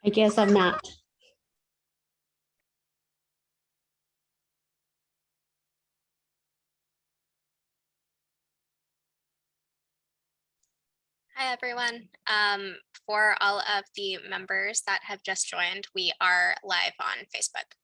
I guess I'm not. Hi, everyone. For all of the members that have just joined, we are live on Facebook.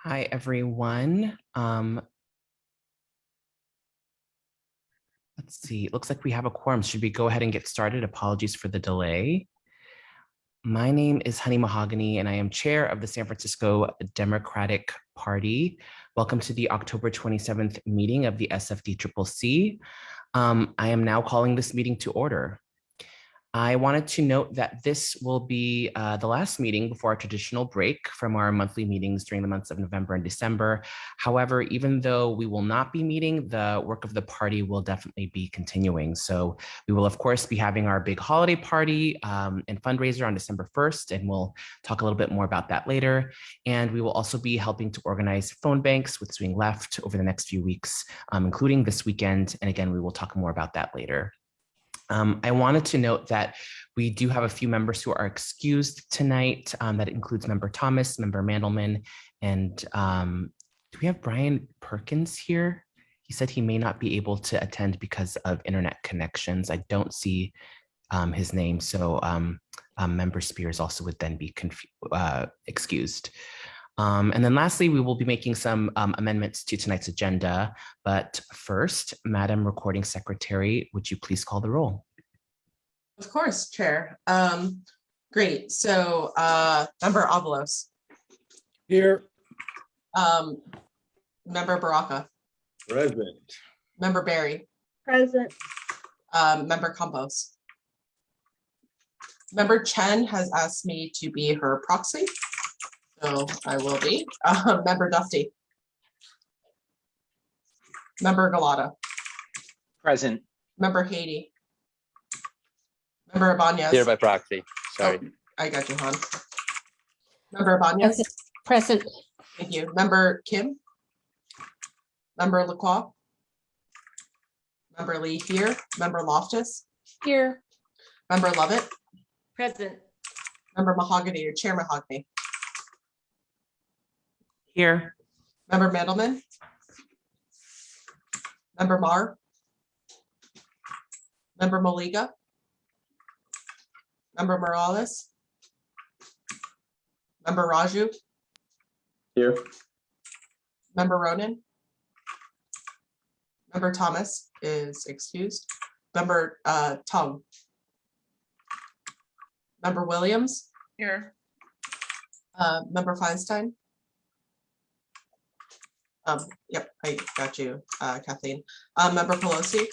Hi, everyone. Let's see, it looks like we have a quorum. Should we go ahead and get started? Apologies for the delay. My name is Honey Mahogany, and I am chair of the San Francisco Democratic Party. Welcome to the October 27th meeting of the SFDCCC. I am now calling this meeting to order. I wanted to note that this will be the last meeting before our traditional break from our monthly meetings during the months of November and December. However, even though we will not be meeting, the work of the party will definitely be continuing. So we will, of course, be having our big holiday party and fundraiser on December 1st, and we'll talk a little bit more about that later. And we will also be helping to organize phone banks with Swing Left over the next few weeks, including this weekend. And again, we will talk more about that later. I wanted to note that we do have a few members who are excused tonight. That includes Member Thomas, Member Mandelman, and do we have Brian Perkins here? He said he may not be able to attend because of internet connections. I don't see his name, so Member Spears also would then be excused. And then lastly, we will be making some amendments to tonight's agenda. But first, Madam Recording Secretary, would you please call the roll? Of course, Chair. Great. So Member Avalos. Here. Member Baraka. Present. Member Barry. Present. Member Campos. Member Chen has asked me to be her proxy. So I will be. Member Dufty. Member Galata. Present. Member Haiti. Member Ibanez. Here by proxy. Sorry. Oh, I got you, Han. Member Ibanez. Present. Thank you. Member Kim. Member Lacroix. Member Lee here. Member Loftus. Here. Member Lovett. Present. Member Mahogany or Chair Mahogany. Here. Member Mandelman. Member Marr. Member Maliga. Member Morales. Member Raju. Here. Member Ronan. Member Thomas is excused. Member Tung. Member Williams. Here. Member Feinstein. Yep, I got you, Kathleen. Member Pelosi.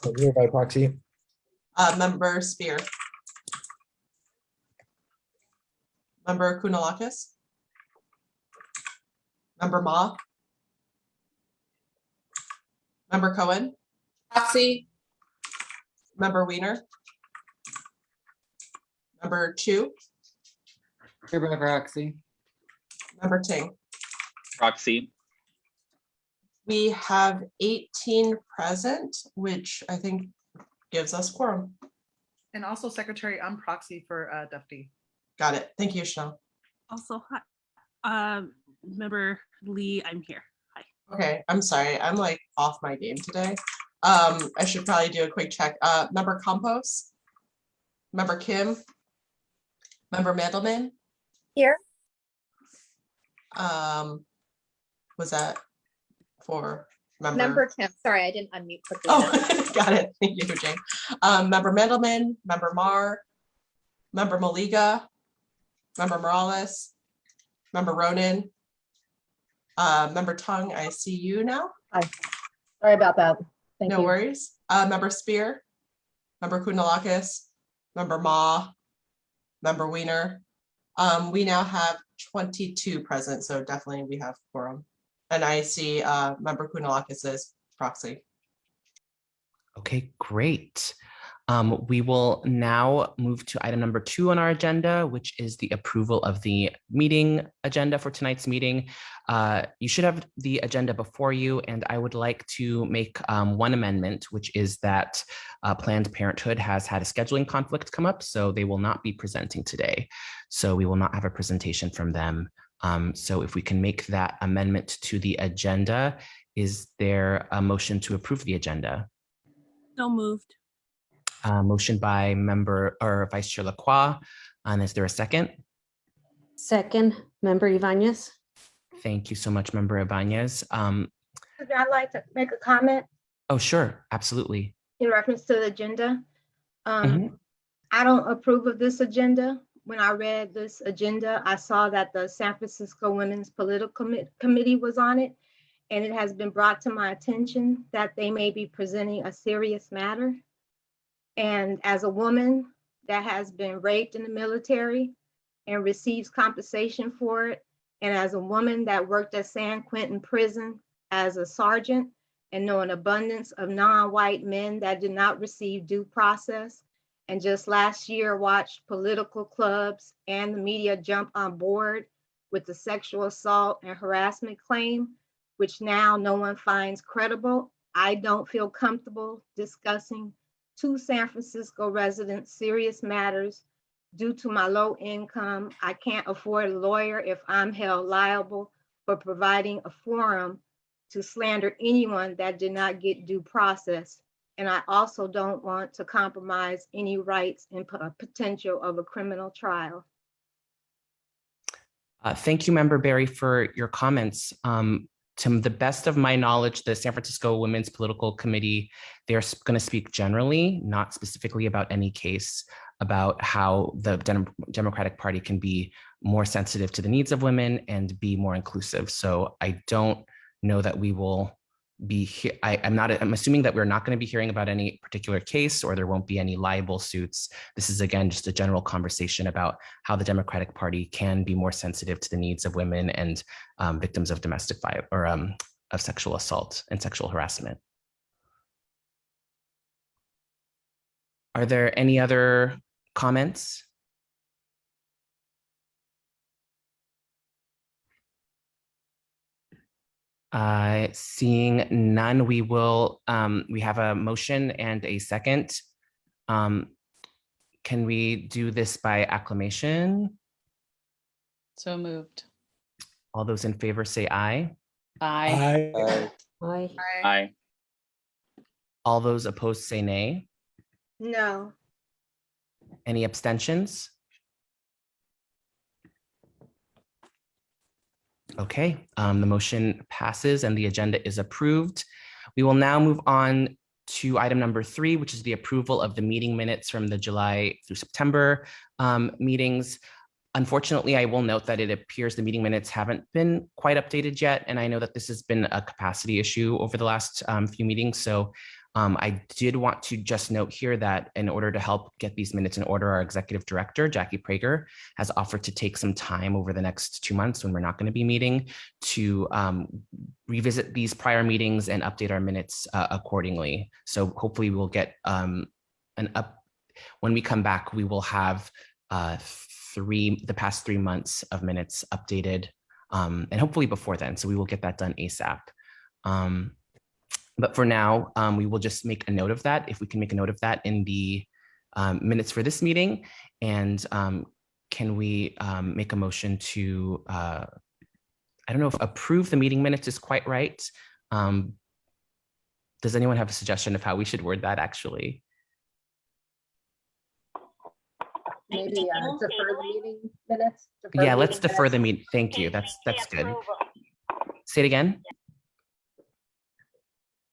I'm here by proxy. Member Spear. Member Kounalakis. Member Ma. Member Cohen. Proxy. Member Weiner. Member Chu. Here by proxy. Member Ting. Proxy. We have 18 present, which I think gives us quorum. And also secretary on proxy for Dufty. Got it. Thank you, Chanel. Also, hi, Member Lee, I'm here. Hi. Okay, I'm sorry. I'm like off my game today. I should probably do a quick check. Member Campos? Member Kim? Member Mandelman? Here. Was that for Member Kim, sorry, I didn't unmute quickly. Oh, got it. Thank you, Jane. Member Mandelman, Member Mar, Member Maliga, Member Morales, Member Ronan, Member Tung, I see you now. Sorry about that. Thank No you. worries. Member Spear, Member Kunalakis, Member Ma, Member Weiner. We now have 22 present, so definitely we have quorum. And I see Member Kunalakis as proxy. Okay, great. We will now move to item number 2 on our agenda, which is the approval of the meeting agenda for tonight's meeting. You should have the agenda before you, and I would like to make one amendment, which is that Planned Parenthood has had a scheduling conflict come up, so they will not be presenting today. So we will not have a presentation from them. So if we can make that amendment to the agenda, is there a motion to approve the agenda? So moved. Motion by member or Vice Chair Lacroix. Is there a second? Second, Member Ibanez. Thank you so much, Member Ibanez. I'd like to make a comment Oh, sure, absolutely. in reference to the agenda. Mhm. I don't approve of this agenda. When I read this agenda, I saw that the San Francisco Women's Political Committee was on it, and it has been brought to my attention that they may be presenting a serious matter. And as a woman that has been raped in the military and receives compensation for it, and as a woman that worked at San Quentin Prison as a sergeant and know an abundance of non-white men that did not receive due process, and just last year watched political clubs and the media jump on board with the sexual assault and harassment claim, which now no one finds credible, I don't feel comfortable discussing two San Francisco residents serious matters. Due to my low income, I can't afford a lawyer if I'm held liable for providing a forum to slander anyone that did not get due process. And I also don't want to compromise any rights and potential of a criminal trial. Thank you, Member Barry, for your comments. To the best of my knowledge, the San Francisco Women's Political Committee, they're going to speak generally, not specifically about any case, about how the Democratic Party can be more sensitive to the needs of women and be more inclusive. So I don't know that we will be here. I'm assuming that we're not going to be hearing about any particular case, or there won't be any liable suits. This is, again, just a general conversation about how the Democratic Party can be more sensitive to the needs of women and victims of domestic violence or of sexual assault and sexual harassment. Are there any other comments? Seeing none, we will, we have a motion and a second. Can we do this by acclamation? So moved. All those in favor say aye. Aye. Aye. Aye. All those opposed say nay. No. Any abstentions? Okay, the motion passes and the agenda is approved. We will now move on to item number 3, which is the approval of the meeting minutes from the July through September meetings. Unfortunately, I will note that it appears the meeting minutes haven't been quite updated yet, and I know that this has been a capacity issue over the last few meetings. So I did want to just note here that in order to help get these minutes in order, our executive director, Jackie Prager, has offered to take some time over the next 2 months when we're not going to be meeting to revisit these prior meetings and update our minutes accordingly. So hopefully we'll get when we come back, we will have the past 3 months of minutes updated and hopefully before then. So we will get that done ASAP. But for now, we will just make a note of that. If we can make a note of that in the minutes for this meeting, and can we make a motion to, I don't know if approve the meeting minutes is quite right, Does anyone have a suggestion of how we should word that actually? Maybe defer the meeting minutes. Yeah, let's defer the meeting. Thank you. That's good. Say it again.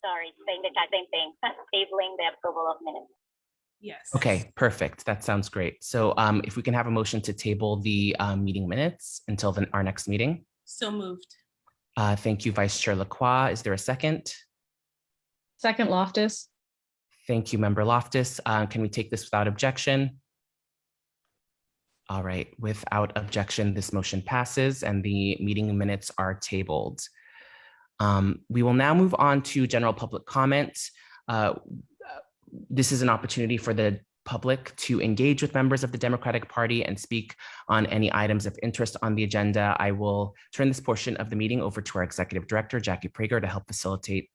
Sorry, saying the exact same thing, tabling the approval of minutes. Yes. Okay, perfect. That sounds great. So if we can have a motion to table the meeting minutes until our next meeting. So moved. Thank you, Vice Chair Lacroix. Is there a second? Second Loftus. Thank you, Member Loftus. Can we take this without objection? All right, without objection, this motion passes and the meeting minutes are tabled. We will now move on to general public comments. This is an opportunity for the public to engage with members of the Democratic Party and speak on any items of interest on the agenda. I will turn this portion of the meeting over to our Executive Director, Jackie Prager, to help facilitate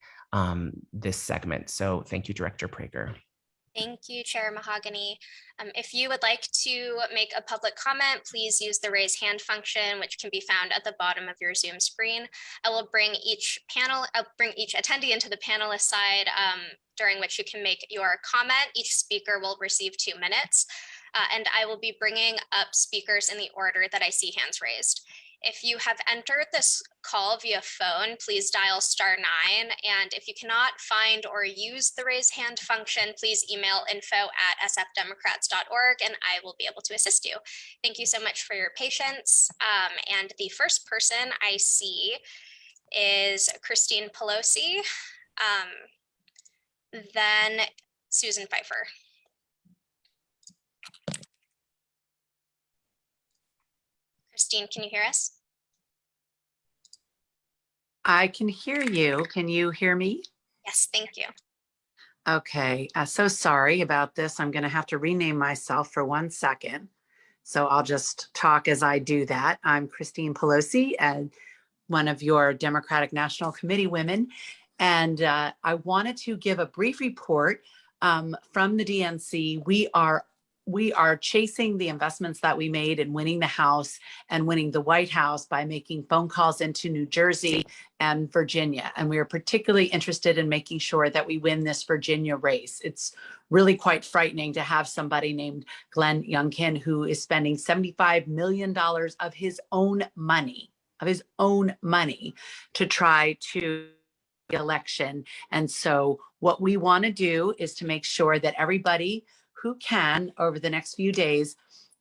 this segment. So thank you, Director Prager. Thank you, Chair Mahogany. If you would like to make a public comment, please use the raise hand function, which can be found at the bottom of your Zoom screen. I will bring each attendee into the panelist side, during which you can make your comment. Each speaker will receive 2 minutes, and I will be bringing up speakers in the order that I see hands raised. If you have entered this call via phone, please dial *9. And if you cannot find or use the raise hand function, please email info@sfdemocrats.org and I will be able to assist you. Thank you so much for your patience. And the first person I see is Christine Pelosi, then Susan Pfeiffer. Christine, can you hear us? I can hear you. Can you hear me? Yes, thank you. Okay, so sorry about this. I'm going to have to rename myself for 1 second. So I'll just talk as I do that. I'm Christine Pelosi, and one of your Democratic National Committee women. And I wanted to give a brief report from the DNC. We are chasing the investments that we made in winning the House and winning the White House by making phone calls into New Jersey and Virginia. And we are particularly interested in making sure that we win this Virginia race. It's really quite frightening to have somebody named Glenn Youngkin who is spending $75 million of his own money, to try to the election. And so what we want to do is to make sure that everybody who can over the next few days,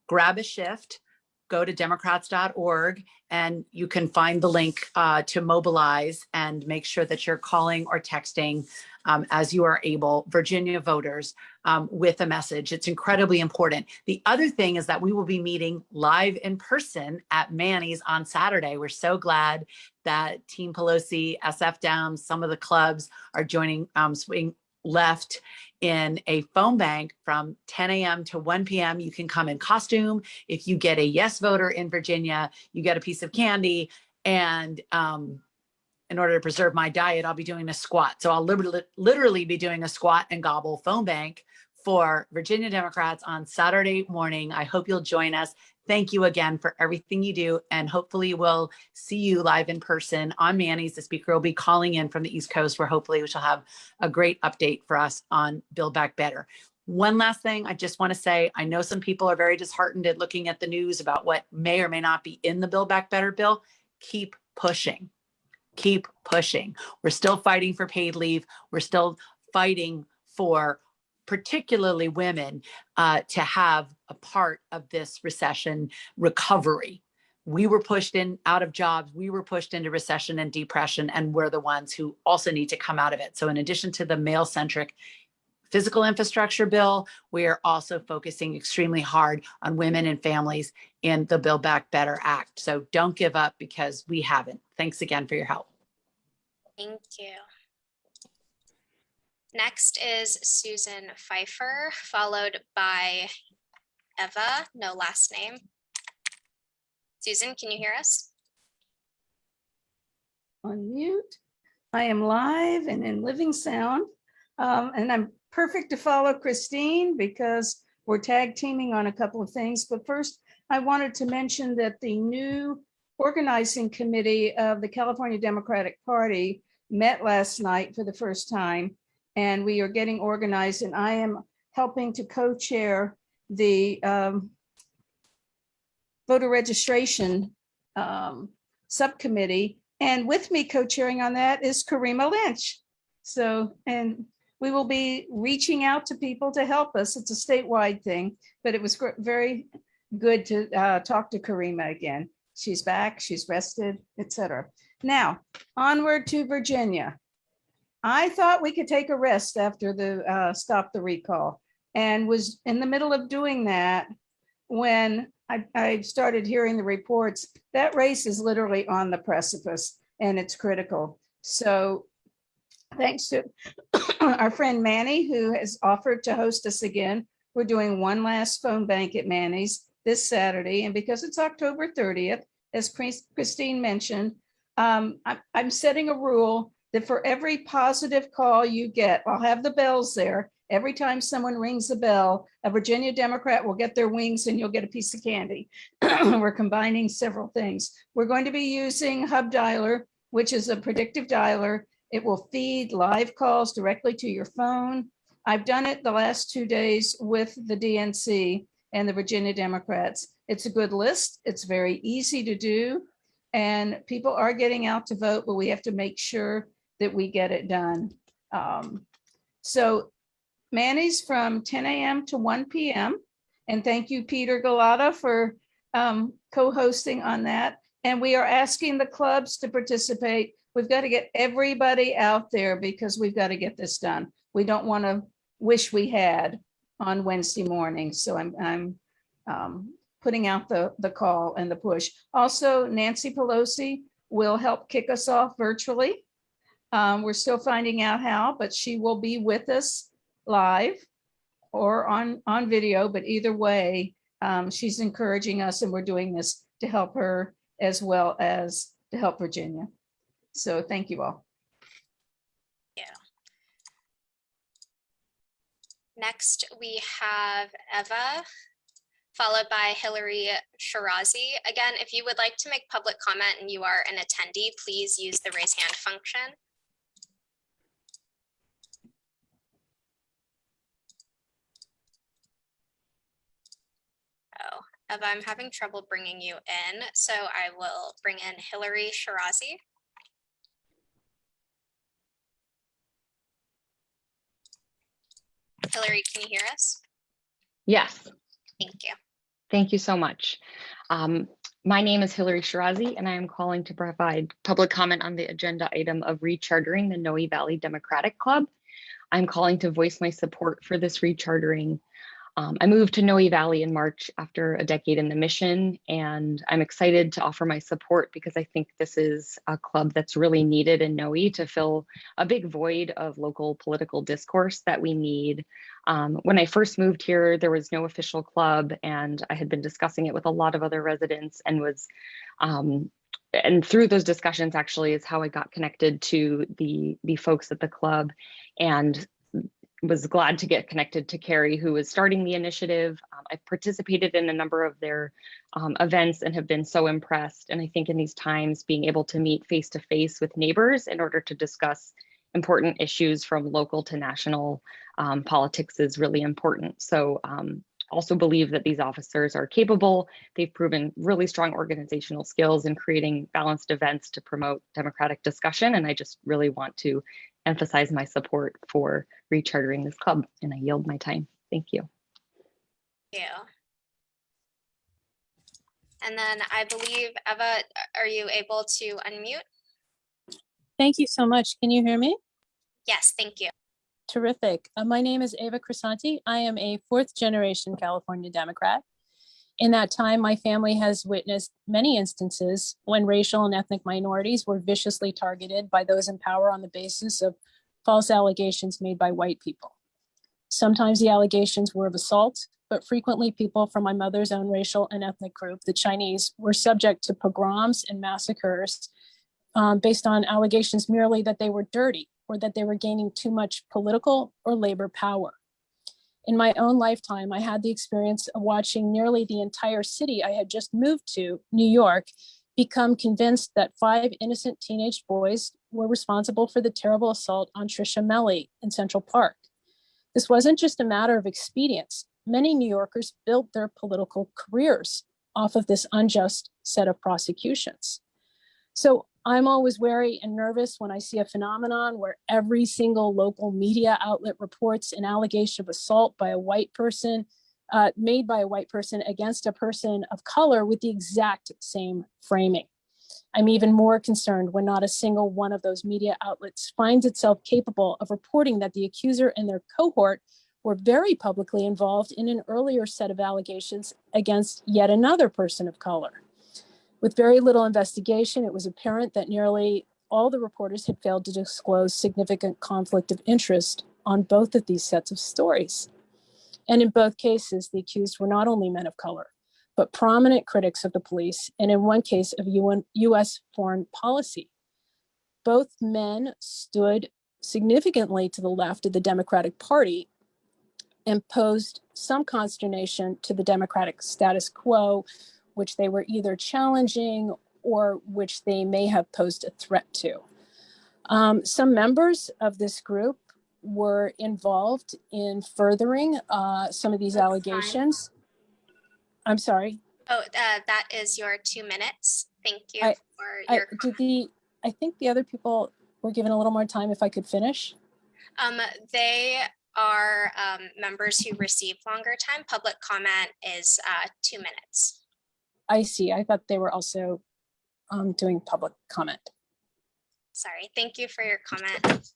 grab a shift, go to democrats.org, and you can find the link to mobilize and make sure that you're calling or texting as you are able, Virginia voters, with a message. It's incredibly important. The other thing is that we will be meeting live in person at Manny's on Saturday. We're so glad that Team Pelosi, SF Dems, some of the clubs are joining Swing Left in a phone bank from 10 a.m. to 1 p.m. You can come in costume. If you get a yes voter in Virginia, you get a piece of candy. And in order to preserve my diet, I'll be doing a squat. So I'll literally be doing a squat and gobble phone bank for Virginia Democrats on Saturday morning. I hope you'll join us. Thank you again for everything you do. And hopefully we'll see you live in person on Manny's. The speaker will be calling in from the East Coast, where hopefully we shall have a great update for us on Build Back Better. One last thing I just want to say, I know some people are very disheartened at looking at the news about what may or may not be in the Build Back Better bill. Keep pushing. Keep pushing. We're still fighting for paid leave. We're still fighting for particularly women to have a part of this recession recovery. We were pushed out of jobs. We were pushed into recession and depression, and we're the ones who also need to come out of it. So in addition to the male-centric physical infrastructure bill, we are also focusing extremely hard on women and families in the Build Back Better Act. So don't give up, because we haven't. Thanks again for your help. Thank you. Next is Susan Pfeiffer, followed by Eva, no last name. Susan, can you hear us? Unmute. I am live and in living sound. And I'm perfect to follow Christine because we're tag teaming on a couple of things. But first, I wanted to mention that the new organizing committee of the California Democratic Party met last night for the first time. and we are getting organized, and I am helping to co-chair the voter registration subcommittee. And with me co-chairing on that is Karima Lynch. So, and we will be reaching out to people to help us. It's a statewide thing, but it was very good to talk to Karima again. She's back, she's rested, etc. Now, onward to Virginia. I thought we could take a rest after the stop the recall, and was in the middle of doing that when I started hearing the reports. That race is literally on the precipice and it's critical. So thanks to our friend Manny, who has offered to host us again, we're doing one last phone bank at Manny's this Saturday. And because it's October 30th, as Christine mentioned, I'm setting a rule that for every positive call you get, I'll have the bells there. Every time someone rings the bell, a Virginia Democrat will get their wings and you'll get a piece of candy. We're combining several things. We're going to be using Hub Dialer, which is a predictive dialer. It will feed live calls directly to your phone. I've done it the last 2 days with the DNC and the Virginia Democrats. It's a good list. It's very easy to do. And people are getting out to vote, but we have to make sure that we get it done. So Manny's from 10 a.m. to 1 p.m. And thank you, Peter Galata, for co-hosting on that. And we are asking the clubs to participate. We've got to get everybody out there because we've got to get this done. We don't want to wish we had on Wednesday morning. So I'm putting out the call and the push. Also, Nancy Pelosi will help kick us off virtually. We're still finding out how, but she will be with us live or on video, but either way, she's encouraging us, and we're doing this to help her as well as to help Virginia. So thank you all. Yeah. Next, we have Eva, followed by Hillary Shirazi. Again, if you would like to make public comment and you are an attendee, please use the raise hand function. Oh, Eva, I'm having trouble bringing you in, so I will bring in Hillary Shirazi. Hillary, can you hear us? Yes. Thank you. Thank you so much. My name is Hillary Shirazi, and I am calling to provide public comment on the agenda item of rechartering the Noe Valley Democratic Club. I'm calling to voice my support for this rechartering. I moved to Noe Valley in March after a decade in the mission, and I'm excited to offer my support because I think this is a club that's really needed in Noe to fill a big void of local political discourse that we need. When I first moved here, there was no official club, and I had been discussing it with a lot of other residents and was, and through those discussions actually is how I got connected to the folks at the club, and was glad to get connected to Carrie, who is starting the initiative. I've participated in a number of their events and have been so impressed. And I think in these times, being able to meet face-to-face with neighbors in order to discuss important issues from local to national politics is really important. So also believe that these officers are capable. They've proven really strong organizational skills in creating balanced events to promote democratic discussion. And I just really want to emphasize my support for rechartering this club, and I yield my time. Thank you. Thank you. And then I believe, Eva, are you able to unmute? Thank you so much. Can you hear me? Yes, thank you. Terrific. My name is Eva Crisanti. I am a fourth generation California Democrat. In that time, my family has witnessed many instances when racial and ethnic minorities were viciously targeted by those in power on the basis of false allegations made by white people. Sometimes the allegations were of assault, but frequently people from my mother's own racial and ethnic group, the Chinese, were subject to pogroms and massacres based on allegations merely that they were dirty or that they were gaining too much political or labor power. In my own lifetime, I had the experience of watching nearly the entire city I had just moved to, New York, become convinced that 5 innocent teenage boys were responsible for the terrible assault on Trisha Melly in Central Park. This wasn't just a matter of expedience. Many New Yorkers built their political careers off of this unjust set of prosecutions. So I'm always wary and nervous when I see a phenomenon where every single local media outlet reports an allegation of assault by a white person, made by a white person against a person of color with the exact same framing. I'm even more concerned when not a single one of those media outlets finds itself capable of reporting that the accuser and their cohort were very publicly involved in an earlier set of allegations against yet another person of color. With very little investigation, it was apparent that nearly all the reporters had failed to disclose significant conflict of interest on both of these sets of stories. And in both cases, the accused were not only men of color, but prominent critics of the police, and in one case of US foreign policy. Both men stood significantly to the left of the Democratic Party and posed some consternation to the Democratic status quo, which they were either challenging or which they may have posed a threat to. Some members of this group were involved in furthering some of these allegations. I'm sorry. Oh, that is your 2 minutes. Thank you for your I think the other people were given a little more time if I could finish. They are members who receive longer time. Public comment is 2 minutes. I see. I thought they were also doing public comment. Sorry. Thank you for your comment.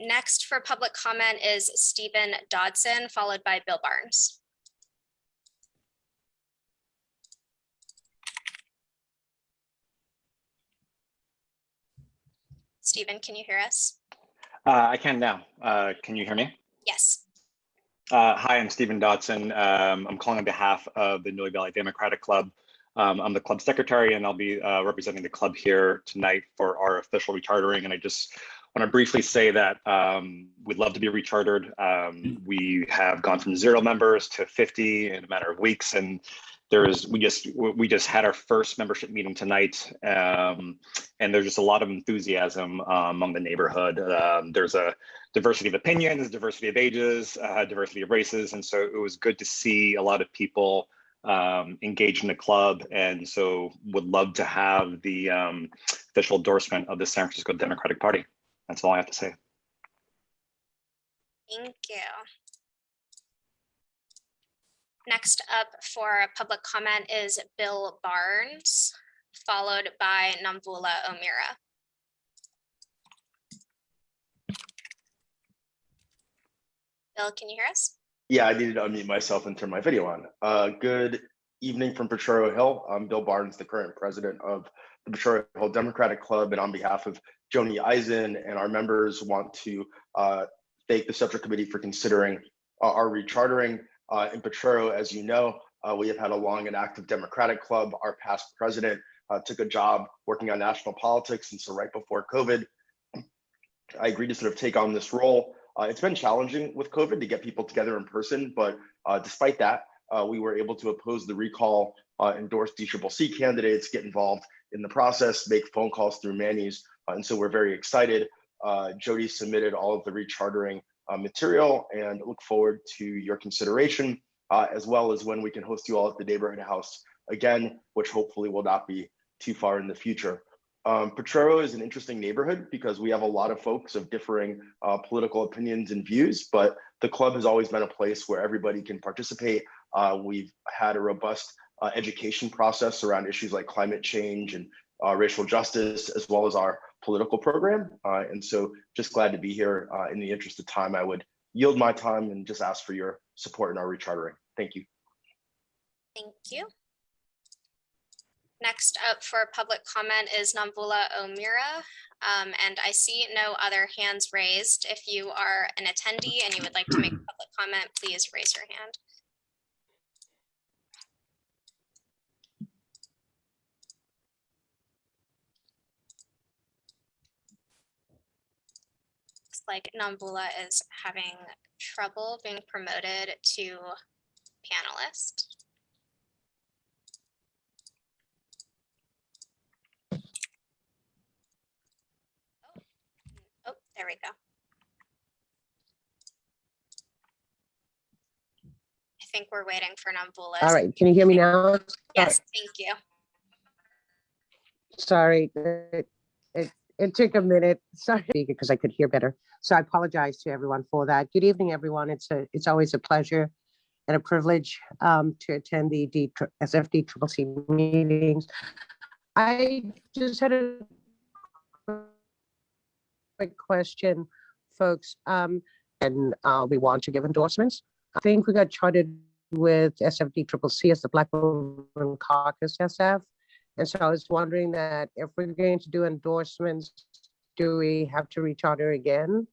Next for public comment is Stephen Dodson, followed by Bill Barnes. Stephen, can you hear us? I can now. Can you hear me? Yes. Hi, I'm Stephen Dodson. I'm calling on behalf of the Noe Valley Democratic Club. I'm the club secretary, and I'll be representing the club here tonight for our official rechartering. And I just want to briefly say that we'd love to be rechartered. We have gone from 0 members to 50 in a matter of weeks, and we just had our first membership meeting tonight, and there's just a lot of enthusiasm among the neighborhood. There's a diversity of opinions, diversity of ages, diversity of races, and so it was good to see a lot of people engaged in the club, and so would love to have the official endorsement of the San Francisco Democratic Party. That's all I have to say. Thank you. Next up for public comment is Bill Barnes, followed by Namvula O'Meara. Bill, can you hear us? Yeah, I needed to unmute myself and turn my video on. Good evening from Potrero Hill. I'm Bill Barnes, the current president of the Potrero Hill Democratic Club, and on behalf of Joni Eisen and our members, want to thank the Central Committee for considering our rechartering. In Potrero, as you know, we have had a long and active Democratic Club. Our past president took a job working on national politics, and so right before COVID, I agreed to sort of take on this role. It's been challenging with COVID to get people together in person, but despite that, we were able to oppose the recall, endorse DCCC candidates, get involved in the process, make phone calls through Manny's, and so we're very excited. Jody submitted all of the rechartering material and look forward to your consideration, as well as when we can host you all at the neighborhood house again, which hopefully will not be too far in the future. Potrero is an interesting neighborhood because we have a lot of folks of differing political opinions and views, but the club has always been a place where everybody can participate. We've had a robust education process around issues like climate change and racial justice, as well as our political program. And so just glad to be here. In the interest of time, I would yield my time and just ask for your support in our rechartering. Thank you. Thank you. Next up for public comment is Namvula O'Meara, and I see no other hands raised. If you are an attendee and you would like to make a public comment, please raise your hand. Looks like Namvula is having trouble being promoted to panelist. think we're waiting for Namvula. All right, can you hear me now? Yes, thank you. Sorry, it took a minute. Sorry, because I could hear better. So I apologize to everyone for that. Good evening, everyone. It's always a pleasure and a privilege to attend the SFDCCC meetings. I just had a quick question, folks, and we want to give endorsements. I think we got charted with SFDCCC as the Black Women Caucus SF. And so I was wondering that if we're going to do endorsements, do we have to recharter again?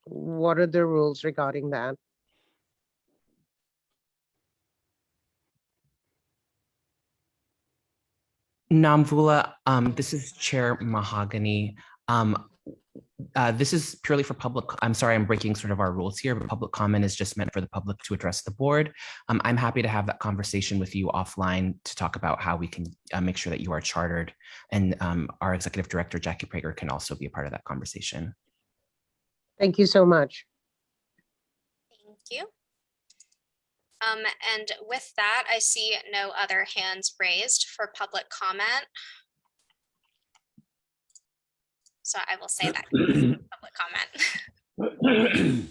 What are the rules regarding that? Namvula, this is Chair Mahogany. This is purely for public. I'm sorry, I'm breaking sort of our rules here, but public comment is just meant for the public to address the board. I'm happy to have that conversation with you offline to talk about how we can make sure that you are chartered, and our executive director, Jackie Prager, can also be a part of that conversation. Thank you so much. Thank you. And with that, I see no other hands raised for public comment. So I will say that public comment.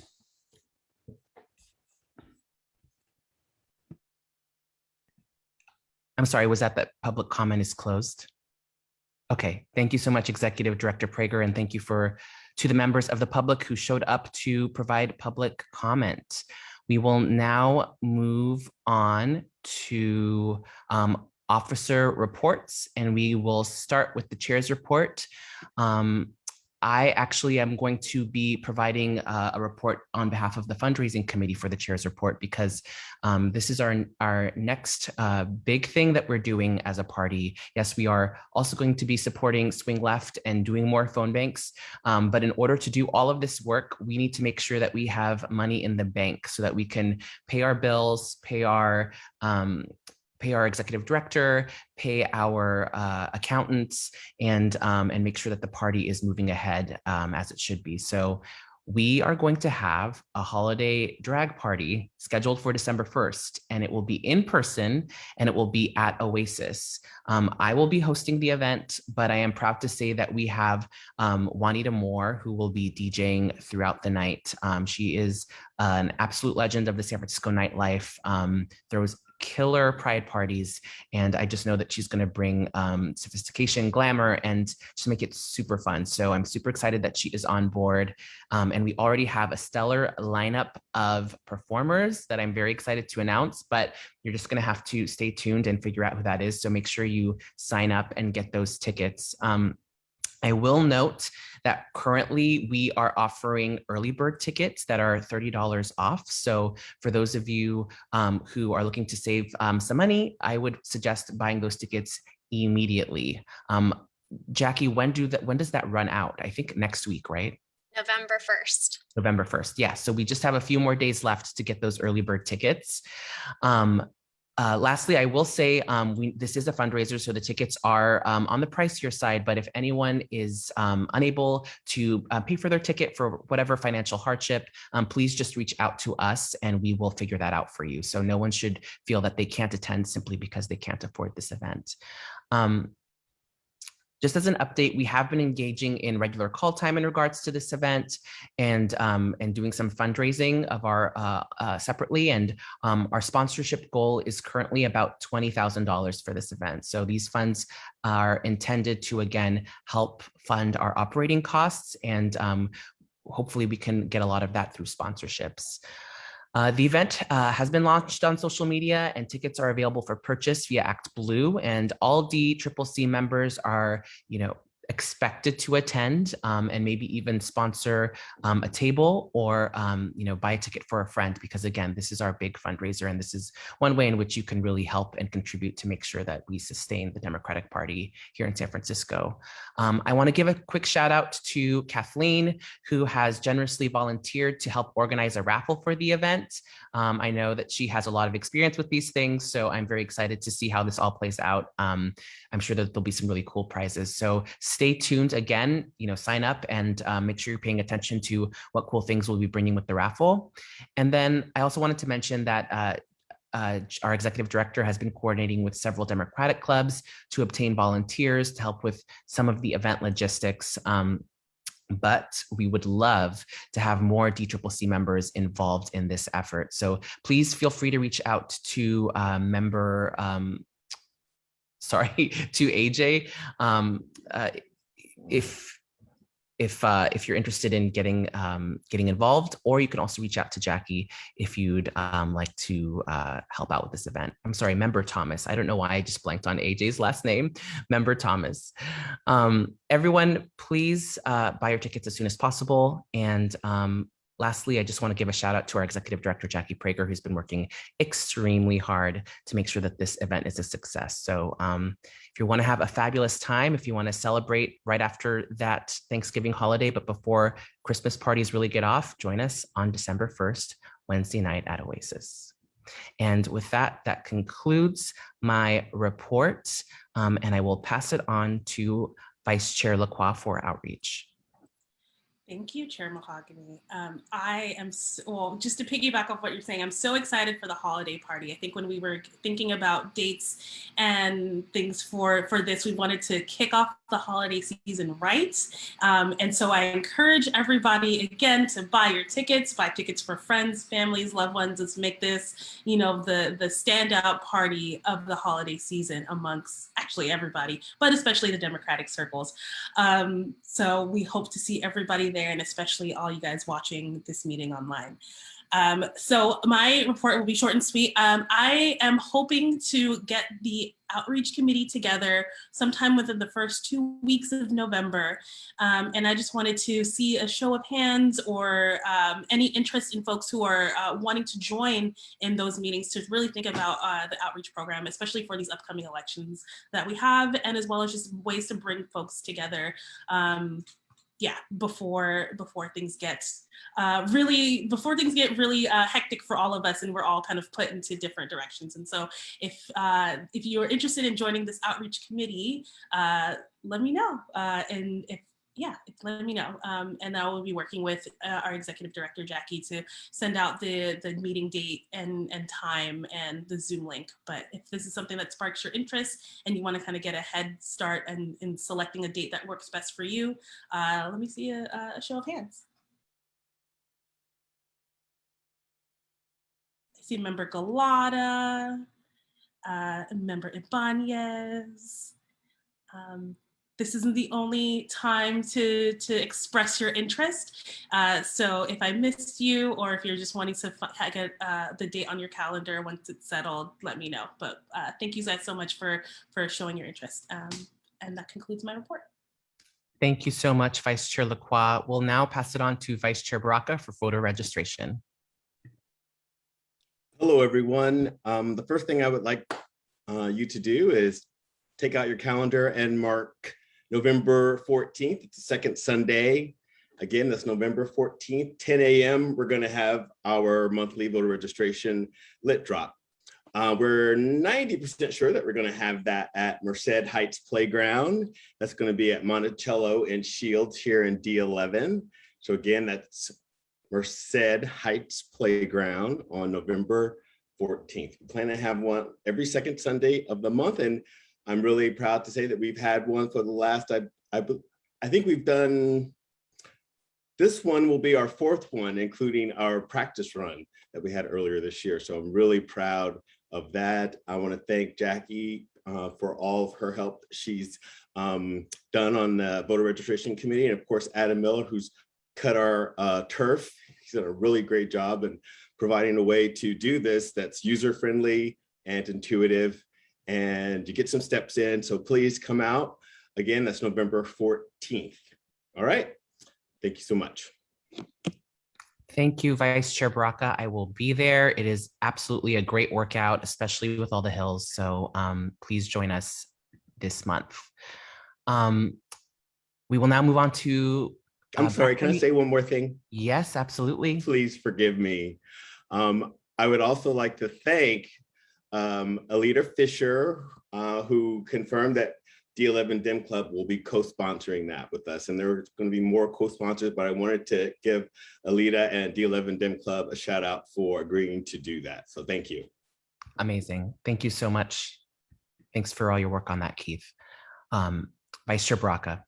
I'm sorry, was that public comment is closed? Okay, thank you so much, Executive Director Prager, and thank you to the members of the public who showed up to provide public comment. We will now move on to officer reports, and we will start with the chair's report. I actually am going to be providing a report on behalf of the fundraising committee for the chair's report, because this is our next big thing that we're doing as a party. Yes, we are also going to be supporting Swing Left and doing more phone banks. But in order to do all of this work, we need to make sure that we have money in the bank so that we can pay our bills, pay our executive director, pay our accountants, and make sure that the party is moving ahead as it should be. So we are going to have a holiday drag party scheduled for December 1st, and it will be in person and it will be at Oasis. I will be hosting the event, but I am proud to say that we have Juanita Moore, who will be DJing throughout the night. She is an absolute legend of the San Francisco nightlife. There was killer pride parties, and I just know that she's going to bring sophistication, glamour, and just make it super fun. So I'm super excited that she is on board, and we already have a stellar lineup of performers that I'm very excited to announce, but you're just going to have to stay tuned and figure out who that is. So make sure you sign up and get those tickets. I will note that currently we are offering early bird tickets that are $30 off. So for those of you who are looking to save some money, I would suggest buying those tickets immediately. Jackie, when does that run out? I think next week, right? November 1st. November 1st. Yeah. So we just have a few more days left to get those early bird tickets. Lastly, I will say this is a fundraiser, so the tickets are on the pricier side, but if anyone is unable to pay for their ticket for whatever financial hardship, please just reach out to us and we will figure that out for you. So no one should feel that they can't attend simply because they can't afford this event. Just as an update, we have been engaging in regular call time in regards to this event, and doing some fundraising of our separately. And our sponsorship goal is currently about $20,000 for this event. So these funds are intended to, again, help fund our operating costs, and hopefully we can get a lot of that through sponsorships. The event has been launched on social media, and tickets are available for purchase via Act Blue, and all DCCC members are, expected to attend and maybe even sponsor a table or buy a ticket for a friend, because again, this is our big fundraiser, and this is one way in which you can really help and contribute to make sure that we sustain the Democratic Party here in San Francisco. I want to give a quick shout out to Kathleen, who has generously volunteered to help organize a raffle for the event. I know that she has a lot of experience with these things, so I'm very excited to see how this all plays out. I'm sure that there'll be some really cool prizes. So stay stay tuned again, sign up and make sure you're paying attention to what cool things we'll be bringing with the raffle. And then I also wanted to mention that our executive director has been coordinating with several Democratic clubs to obtain volunteers to help with some of the event logistics. But we would love to have more DCCC members involved in this effort. So please feel free to reach out to to AJ if you're interested in getting involved, or you can also reach out to Jackie if you'd like to help out with this event. I'm sorry, Member Thomas. I don't know why I just blanked on AJ's last name, Member Thomas. Everyone, please buy your tickets as soon as possible. And lastly, I just want to give a shout out to our executive director, Jackie Prager, who's been working extremely hard to make sure that this event is a success. So if you want to have a fabulous time, if you want to celebrate right after that Thanksgiving holiday, but before Christmas parties really get off, join us on December 1st, Wednesday night at Oasis. And with that, that concludes my report. And I will pass it on to Vice Chair Lacroix for outreach. Thank you, Chair Mahogany. I am, well, just to piggyback off what you're saying, I'm so excited for the holiday party. I think when we were thinking about dates and things for this, we wanted to kick off the holiday season right. And so I encourage everybody, again, to buy your tickets, buy tickets for friends, families, loved ones. Let's make this, the standout party of the holiday season amongst actually everybody, but especially the Democratic circles. So we hope to see everybody there, and especially all you guys watching this meeting online. So my report will be short and sweet. I am hoping to get the outreach committee together sometime within the first 2 weeks of November. And I just wanted to see a show of hands or any interest in folks who are wanting to join in those meetings to really think about the outreach program, especially for these upcoming elections that we have, and as well as just ways to bring folks together before things get really hectic for all of us, and we're all kind of put into different directions. And so if you're interested in joining this outreach committee, let me know. And let me know. And I will be working with our executive director, Jackie, to send out the meeting date and time and the Zoom link. But if this is something that sparks your interest and you want to kind of get a head start in selecting a date that works best for you, let me see a show of hands. I see Member Galata, Member Ibanez. This isn't the only time to express your interest. So if I missed you, or if you're just wanting to get the date on your calendar once it's settled, let me know. But thank you guys so much for showing your interest. And that concludes my report. Thank you so much, Vice Chair Lacroix. We'll now pass it on to Vice Chair Baraka for voter registration. Hello, everyone. The first thing I would like you to do is take out your calendar and mark November 14th. It's the second Sunday. Again, that's November 14th, 10 a.m. We're going to have our monthly voter registration lit drop. We're 90% sure that we're going to have that at Merced Heights Playground. That's going to be at Monticello and Shields here in D11. So again, that's Merced Heights Playground on November 14th. We plan to have one every second Sunday of the month, and I'm really proud to say that we've had one for the last, I think we've done, this one will be our fourth one, including our practice run that we had earlier this year. So I'm really proud of that. I want to thank Jackie for all of her help she's done on the voter registration committee. And of course, Adam Miller, who's cut our turf. He's done a really great job in providing a way to do this that's user-friendly and intuitive, and you get some steps in. So please come out. Again, that's November 14th. All right. Thank you so much. Thank you, Vice Chair Baraka. I will be there. It is absolutely a great workout, especially with all the hills. So please join us this month. We will now move on to I'm sorry, can I say one more thing? Yes, absolutely. Please forgive me. I would also like to thank Alita Fisher, who confirmed that D11 Dem Club will be co-sponsoring that with us. And there are going to be more co-sponsors, but I wanted to give Alita and D11 Dem Club a shout out for agreeing to do that. So thank you. Amazing. Thank you so much. Thanks for all your work on that, Keith. Vice Chair Braca.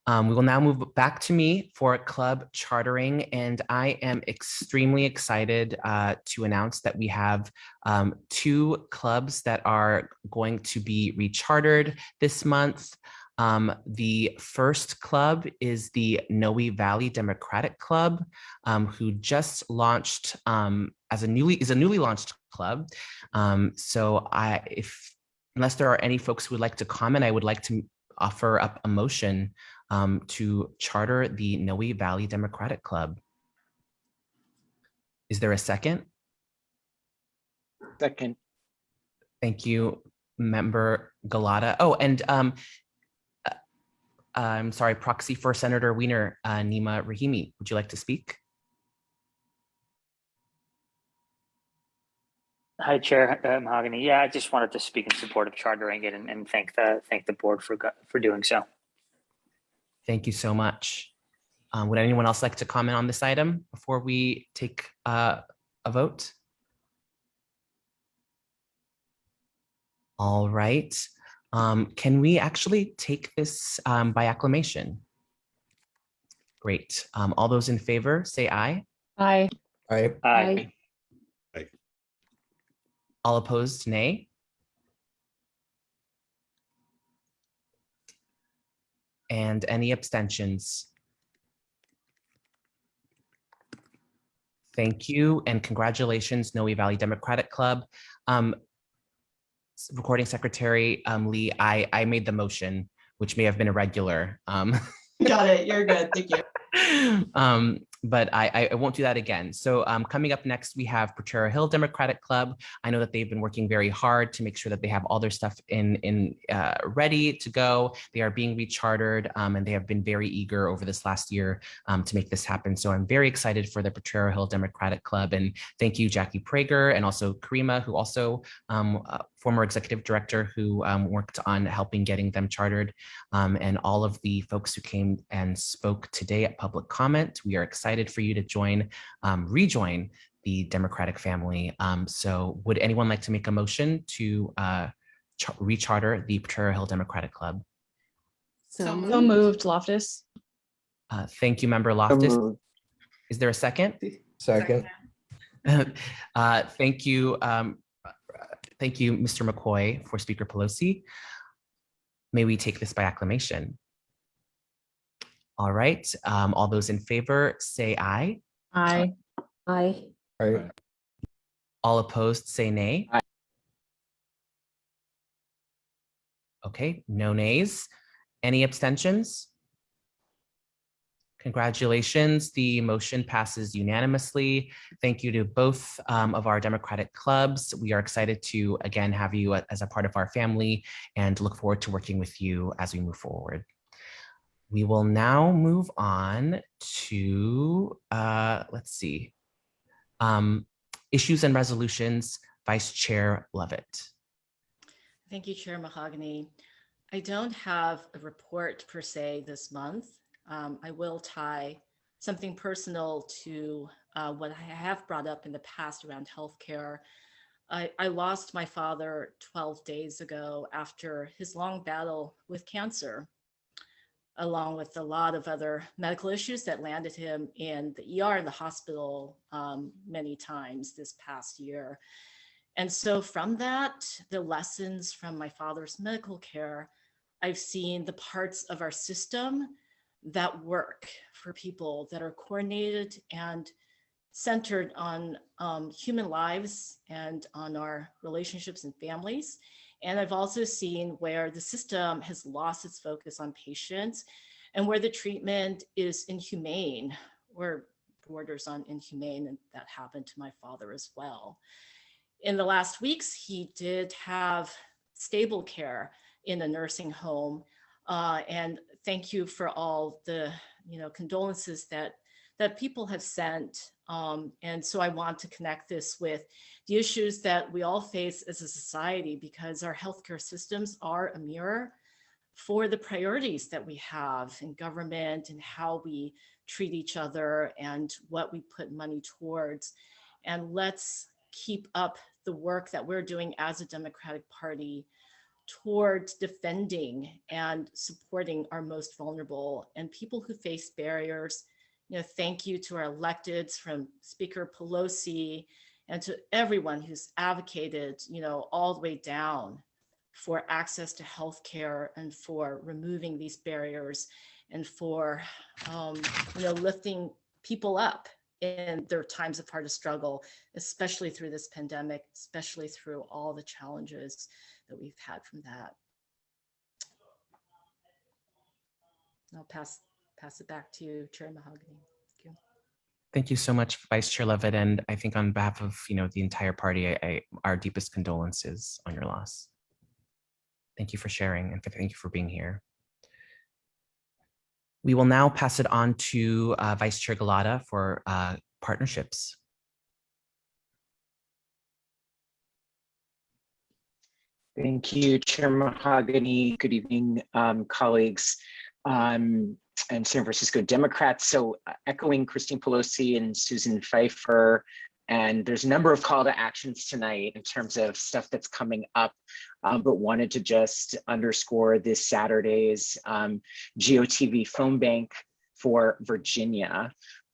We will now move back to me for club chartering, and I am extremely excited to announce that we have 2 clubs that are going to be rechartered this month. The first club is the Noe Valley Democratic Club, who just launched is a newly launched club. So unless there are any folks who would like to comment, I would like to offer up a motion to charter the Noe Valley Democratic Club. Is there a second? Second. Thank you, Member Galata. Oh, and I'm sorry, proxy for Senator Wiener, Nima Rahimi. Would you like to speak? Hi, Chair Mahogany. Yeah, I just wanted to speak in support of chartering it and thank the board for doing so. Thank you so much. Would anyone else like to comment on this item before we take a vote? All right. Can we actually take this by acclamation? Great. All those in favor, say aye. Aye. Aye. Aye. All opposed, nay. And any abstentions? Thank you and congratulations, Noe Valley Democratic Club. Recording Secretary Lee, I made the motion, which may have been irregular. Got it. You're good. Thank you. But I won't do that again. So coming up next, we have Potrero Hill Democratic Club. I know that they've been working very hard to make sure that they have all their stuff ready to go. They are being rechartered and they have been very eager over this last year to make this happen. So I'm very excited for the Potrero Hill Democratic Club. And thank you, Jackie Prager, and also Karima, who also former executive director who worked on helping getting them chartered, and all of the folks who came and spoke today at public comment. We are excited for you to rejoin the Democratic family. So would anyone like to make a motion to recharter the Potrero Hill Democratic Club? So moved, Loftus. Thank you, Member Loftus. Is there a second? Second. Thank you. Thank you, Mr. McCoy, for Speaker Pelosi. May we take this by acclamation? All right. All those in favor, say aye. Aye. Aye. Aye. All opposed, say nay. Aye. Okay, no nays. Any abstentions? Congratulations, the motion passes unanimously. Thank you to both of our Democratic clubs. We are excited to again have you as a part of our family and look forward to working with you as we move forward. We will now move on to, let's see, issues and resolutions. Vice Chair Lovett. Thank you, Chair Mahogany. I don't have a report per se this month. I will tie something personal to what I have brought up in the past around healthcare. I lost my father 12 days ago after his long battle with cancer, along with a lot of other medical issues that landed him in the ER in the hospital many times this past year. And so from that, the lessons from my father's medical care, I've seen the parts of our system that work for people that are coordinated and centered on human lives and on our relationships and families. And I've also seen where the system has lost its focus on patients and where the treatment is inhumane or borders on inhumane, and that happened to my father as well. In the last weeks, he did have stable care in a nursing home. And thank you for all the condolences that people have sent. And so I want to connect this with the issues that we all face as a society, because our healthcare systems are a mirror for the priorities that we have in government and how we treat each other and what we put money towards. And let's keep up the work that we're doing as a Democratic Party towards defending and supporting our most vulnerable and people who face barriers. You know, thank you to our electeds, from Speaker Pelosi and to everyone who's advocated, you know, all the way down for access to healthcare and for removing these barriers and for, you know, lifting people up in their times of hardest struggle, especially through this pandemic, especially through all the challenges that we've had from that. I'll pass it back to you, Chair Mahogany. Thank you. Thank you so much, Vice Chair Levitt. And I think on behalf of the entire party, our deepest condolences on your loss. Thank you for sharing and thank you for being here. We will now pass it on to Vice Chair Galata for partnerships. Thank you, Chair Mahogany. Good evening, colleagues and San Francisco Democrats. So echoing Christine Pelosi and Susan Pfeiffer, and there's a number of call to actions tonight in terms of stuff that's coming up, but wanted to just underscore this Saturday's GOTV phone bank for Virginia.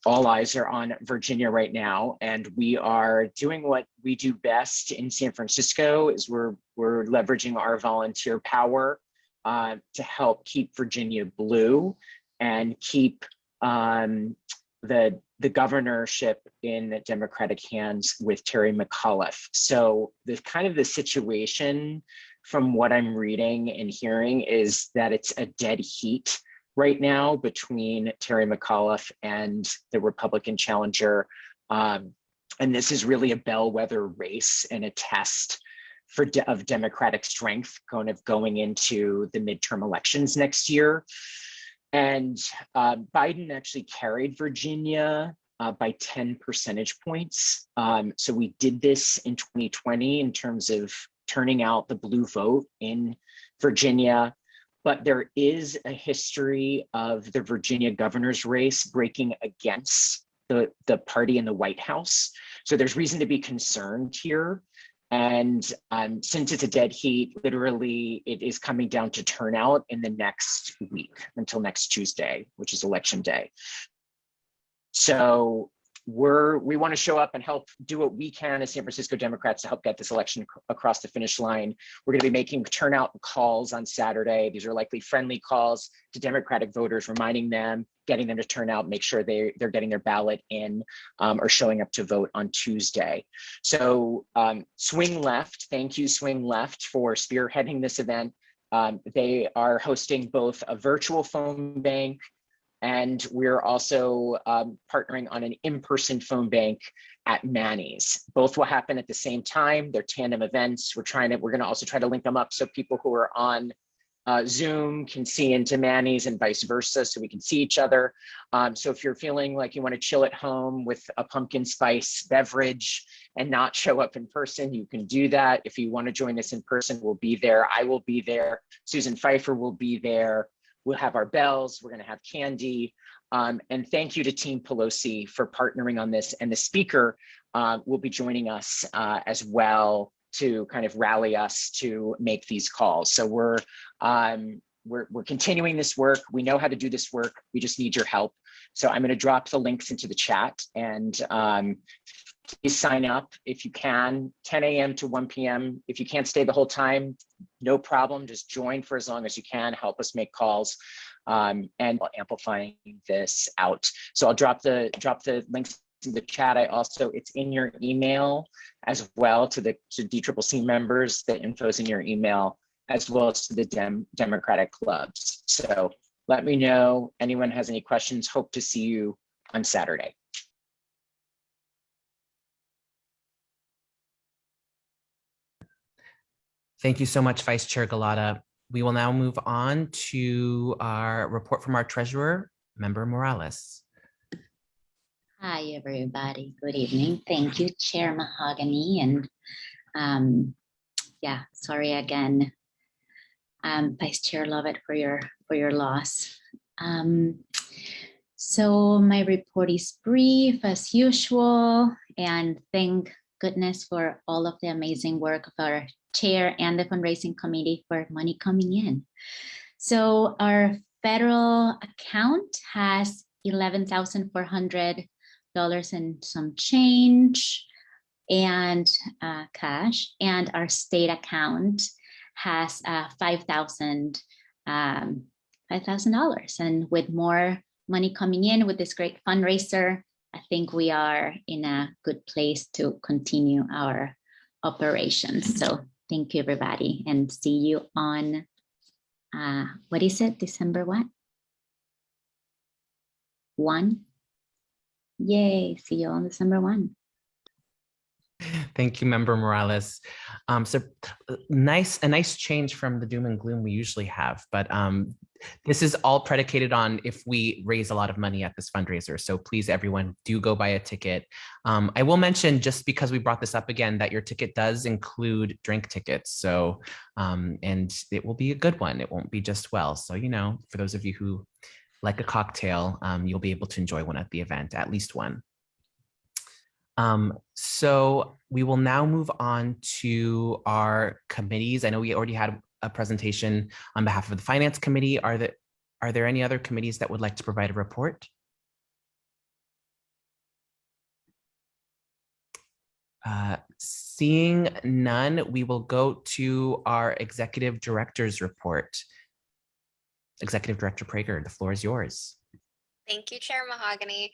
All eyes are on Virginia right now, and we are doing what we do best in San Francisco. Is we're leveraging our volunteer power to help keep Virginia blue and keep the governorship in Democratic hands with Terry McAuliffe. So the situation from what I'm reading and hearing is that it's a dead heat right now between Terry McAuliffe and the Republican challenger. And this is really a bellwether race and a test of Democratic strength going into the midterm elections next year. And Biden actually carried Virginia by 10 percentage points. So we did this in 2020 in terms of turning out the blue vote in Virginia. But there is a history of the Virginia governor's race breaking against the party in the White House. So there's reason to be concerned here. And since it's a dead heat, literally it is coming down to turnout in the next week until next Tuesday, which is election day. So we want to show up and help do what we can as San Francisco Democrats to help get this election across the finish line. We're going to be making turnout calls on Saturday. These are likely friendly calls to Democratic voters, reminding them, getting them to turn out, make sure they're getting their ballot in or showing up to vote on Tuesday. So Swing Left, thank you Swing Left for spearheading this event. They are hosting both a virtual phone bank, and we're also partnering on an in-person phone bank at Manny's. Both will happen at the same time. They're tandem events. We're going to also try to link them up so people who are on Zoom can see into Manny's and vice versa, so we can see each other. So if you're feeling like you want to chill at home with a pumpkin spice beverage and not show up in person, you can do that. If you want to join us in person, we'll be there. I will be there. Susan Pfeiffer will be there. We'll have our bells, we're going to have candy. And thank you to Team Pelosi for partnering on this. And the speaker will be joining us as well to kind of rally us to make these calls. So we're continuing this work. We know how to do this work. We just need your help. So I'm going to drop the links into the chat, and please sign up if you can, 10 a.m. to 1 p.m. If you can't stay the whole time, no problem. Just join for as long as you can. Help us make calls and amplifying this out. So I'll drop the links in the chat. It's in your email as well to DCCC members. The info's in your email as well as to the Democratic clubs. So let me know. Anyone has any questions? Hope to see you on Saturday. Thank you so much, Vice Chair Galata. We will now move on to our report from our treasurer, Member Morales. Hi, everybody. Good evening. Thank you, Chair Mahogany. And yeah, sorry again Vice Chair Lovett, for your loss. So my report is brief as usual, and thank goodness for all of the amazing work of our chair and the fundraising committee for money coming in. So our federal account has $11,400 and some change and cash, and our state account has $5,000. And with more money coming in with this great fundraiser, I think we are in a good place to continue our operations. So thank you, everybody, and see you on, what is it, December what? 1? Yay, see you on December 1. Thank you, Member Morales. So a nice change from the doom and gloom we usually have, but this is all predicated on if we raise a lot of money at this fundraiser. So please, everyone, do go buy a ticket. I will mention, just because we brought this up again, that your ticket does include drink tickets. So, and it will be a good one. It won't be just well. So, you know, for those of you who like a cocktail, you'll be able to enjoy one at the event, at least one. So we will now move on to our committees. I know we already had a presentation on behalf of the Finance Committee. Are there any other committees that would like to provide a report? Seeing none, we will go to our Executive Director's report. Executive Director Prager, the floor is yours. Thank you, Chair Mahogany.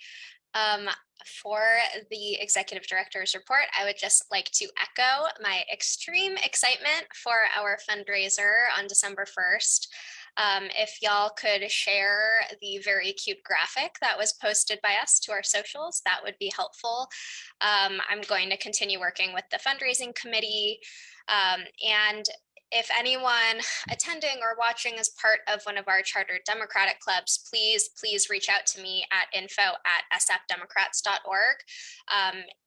For the Executive Director's report, I would just like to echo my extreme excitement for our fundraiser on December 1st. If y'all could share the very cute graphic that was posted by us to our socials, that would be helpful. I'm going to continue working with the fundraising committee, and if anyone attending or watching is part of one of our chartered Democratic clubs, please reach out to me at info@sfdemocrats.org.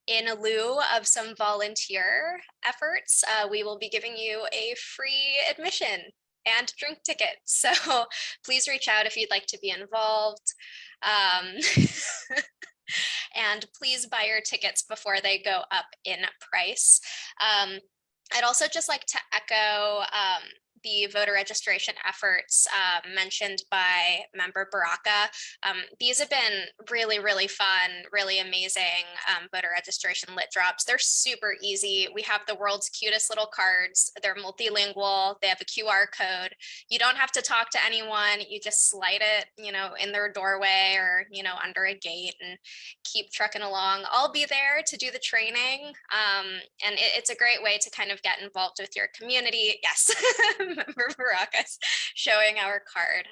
In lieu of some volunteer efforts, we will be giving you a free admission and drink ticket. So please reach out if you'd like to be involved. And please buy your tickets before they go up in price. I'd also just like to echo the voter registration efforts mentioned by Member Baraka. These have been really, really fun, really amazing voter registration lit drops. They're super easy. We have the world's cutest little cards. They're multilingual. They have a QR code. You don't have to talk to anyone. You just slide it, you know, in their doorway or, you know, under a gate and keep trucking along. I'll be there to do the training. And it's a great way to kind of get involved with your community. Yes. Member Baraka's showing our card.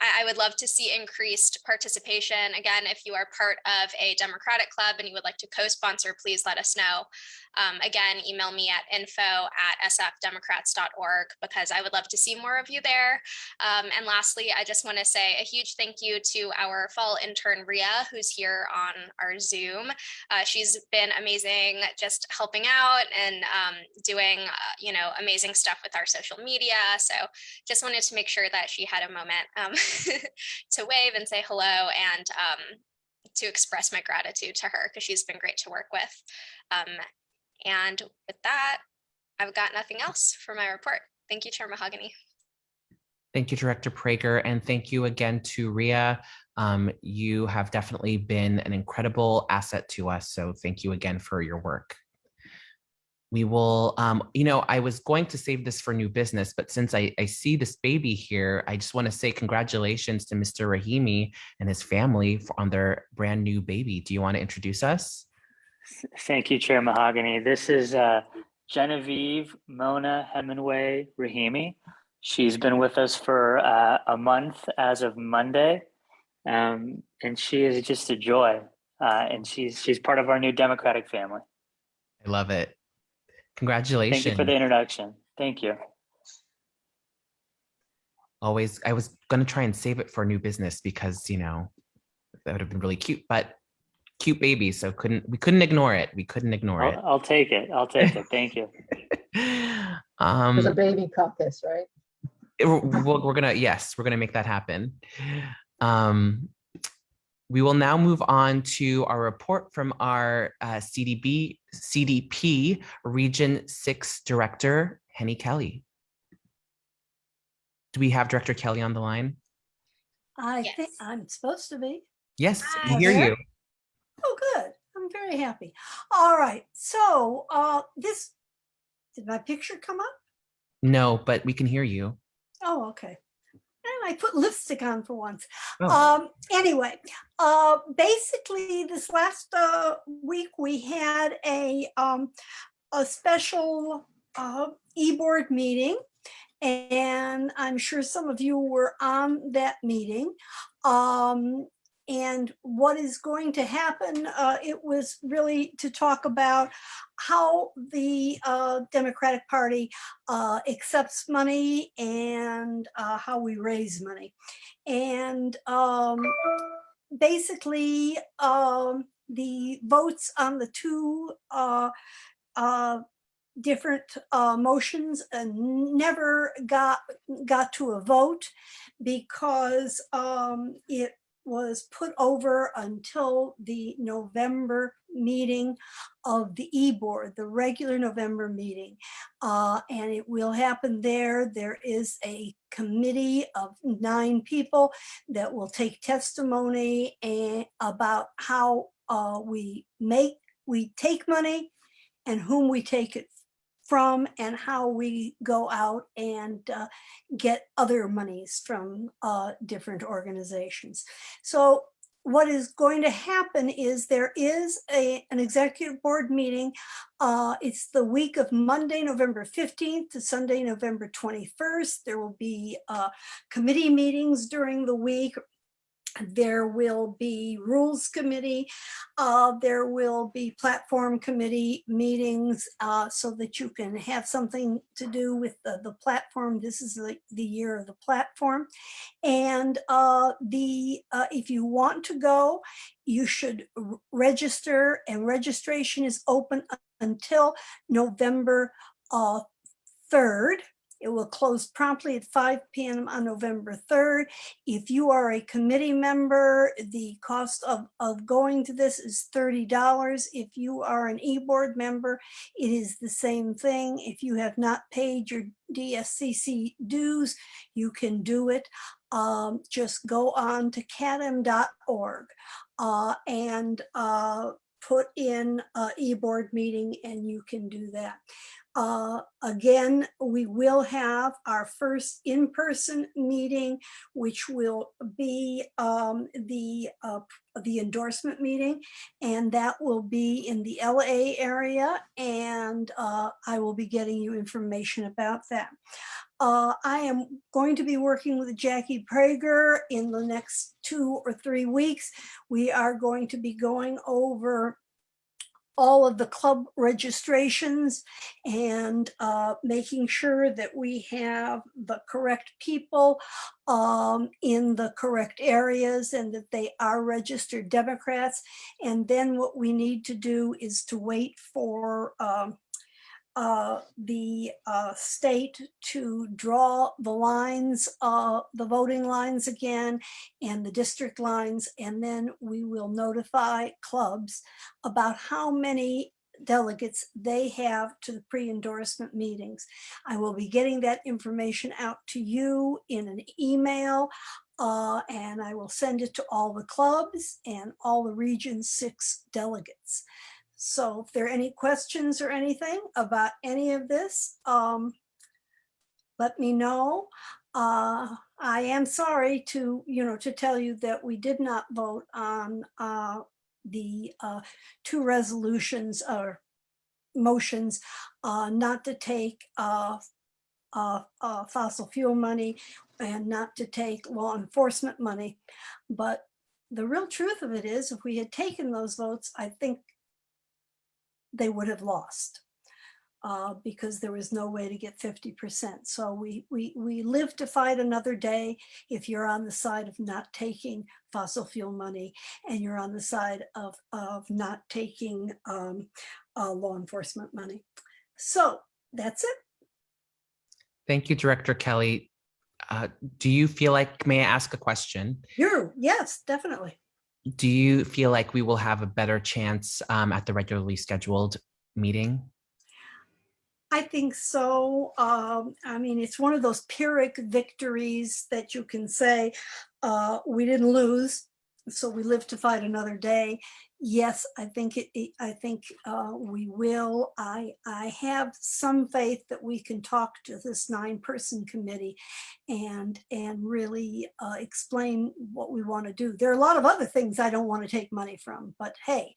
I would love to see increased participation. Again, if you are part of a Democratic club and you would like to co-sponsor, please let us know. Again, email me at info@sfdemocrats.org because I would love to see more of you there. And lastly, I just want to say a huge thank you to our fall intern, Ria, who's here on our Zoom. She's been amazing just helping out and doing, you know, amazing stuff with our social media. So just wanted to make sure that she had a moment to wave and say hello and to express my gratitude to her because she's been great to work with. And with that, I've got nothing else for my report. Thank you, Chair Mahogany. Thank you, Director Prager, and thank you again to Ria. You have definitely been an incredible asset to us, so thank you again for your work. We will, you know, I was going to save this for new business, but since I see this baby here, I just want to say congratulations to Mr. Rahimi and his family on their brand new baby. Do you want to introduce us? Thank you, Chair Mahogany. This is Genevieve Mona Hemingway Rahimi. She's been with us for a month as of Monday, and she is just a joy. And she's part of our new Democratic family. I love it. Congratulations. Thank you for the introduction. Thank you. Always, I was going to try and save it for new business because, you know, that would have been really cute, but cute baby. So we couldn't ignore it. We couldn't ignore it. I'll take it. I'll take it. Thank you. It was a baby caucus, right? we're gonna, yes, we're gonna make that happen. We will now move on to our report from our CDP Region 6 Director, Henny Kelly. Do we have Director Kelly on the line? I think I'm supposed to be. Yes, we hear There? you. Oh, good. I'm very happy. All right. So did my picture come up? No, but we can hear you. Oh, okay. And I put lipstick on for once. Oh. Anyway, basically this last week we had a special e-board meeting, and I'm sure some of you were on that meeting. And what is going to happen, it was really to talk about how the Democratic Party accepts money and how we raise money. And basically, the votes on the two different motions never got to a vote because it was put over until the November meeting of the e-board, the regular November meeting. And it will happen there. There is a committee of 9 people that will take testimony about how we take money and whom we take it from and how we go out and get other monies from different organizations. So what is going to happen is there is an executive board meeting. It's the week of Monday, November 15th to Sunday, November 21st. There will be committee meetings during the week. There will be rules committee. There will be platform committee meetings so that you can have something to do with the platform. This is the year of the platform. And if you want to go, you should register, and registration is open until November 3rd. It will close promptly at 5 p.m. on November 3rd. If you are a committee member, the cost of going to this is $30. If you are an e-board member, it is the same thing. If you have not paid your DSCC dues, you can do it. Just go on to cadm.org and put in e-board meeting, and you can do that. Again, we will have our first in-person meeting, which will be the endorsement meeting, and that will be in the LA area, and I will be getting you information about that. I am going to be working with Jackie Prager in the next 2 or 3 weeks. We are going to be going over all of the club registrations and making sure that we have the correct people in the correct areas and that they are registered Democrats. And then what we need to do is to wait for the state to draw the lines, the voting lines again, and the district lines, and then we will notify clubs about how many delegates they have to the pre-endorsement meetings. I will be getting that information out to you in an email, and I will send it to all the clubs and all the Region 6 delegates. So if there are any questions or anything about any of this, let me know. I am sorry to tell you that we did not vote on the 2 resolutions or motions not to take fossil fuel money and not to take law enforcement money. But the real truth of it is, if we had taken those votes, I think they would have lost because there was no way to get 50%. So we live to fight another day if you're on the side of not taking fossil fuel money and you're on the side of not taking law enforcement money. So that's it. Thank you, Director Kelly. Do you feel like, may I ask a question? Yes, definitely. Do you feel like we will have a better chance at the regularly scheduled meeting? I think so. I mean, it's one of those Pyrrhic victories that you can say, we didn't lose, so we live to fight another day. Yes, I think we will. I have some faith that we can talk to this 9-person committee and really explain what we want to do. There are a lot of other things I don't want to take money from, but hey,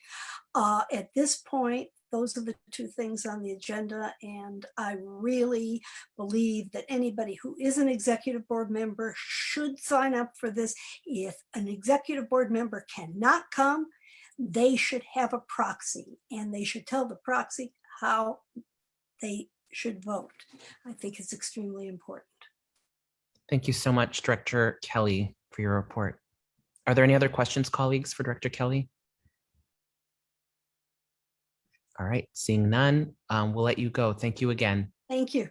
at this point, those are the 2 things on the agenda, and I really believe that anybody who is an executive board member should sign up for this. If an executive board member cannot come, they should have a proxy, and they should tell the proxy how they should vote. I think it's extremely important. Thank you so much, Director Kelly, for your report. Are there any other questions, colleagues, for Director Kelly? All right, seeing none, we'll let you go. Thank you again. Thank you.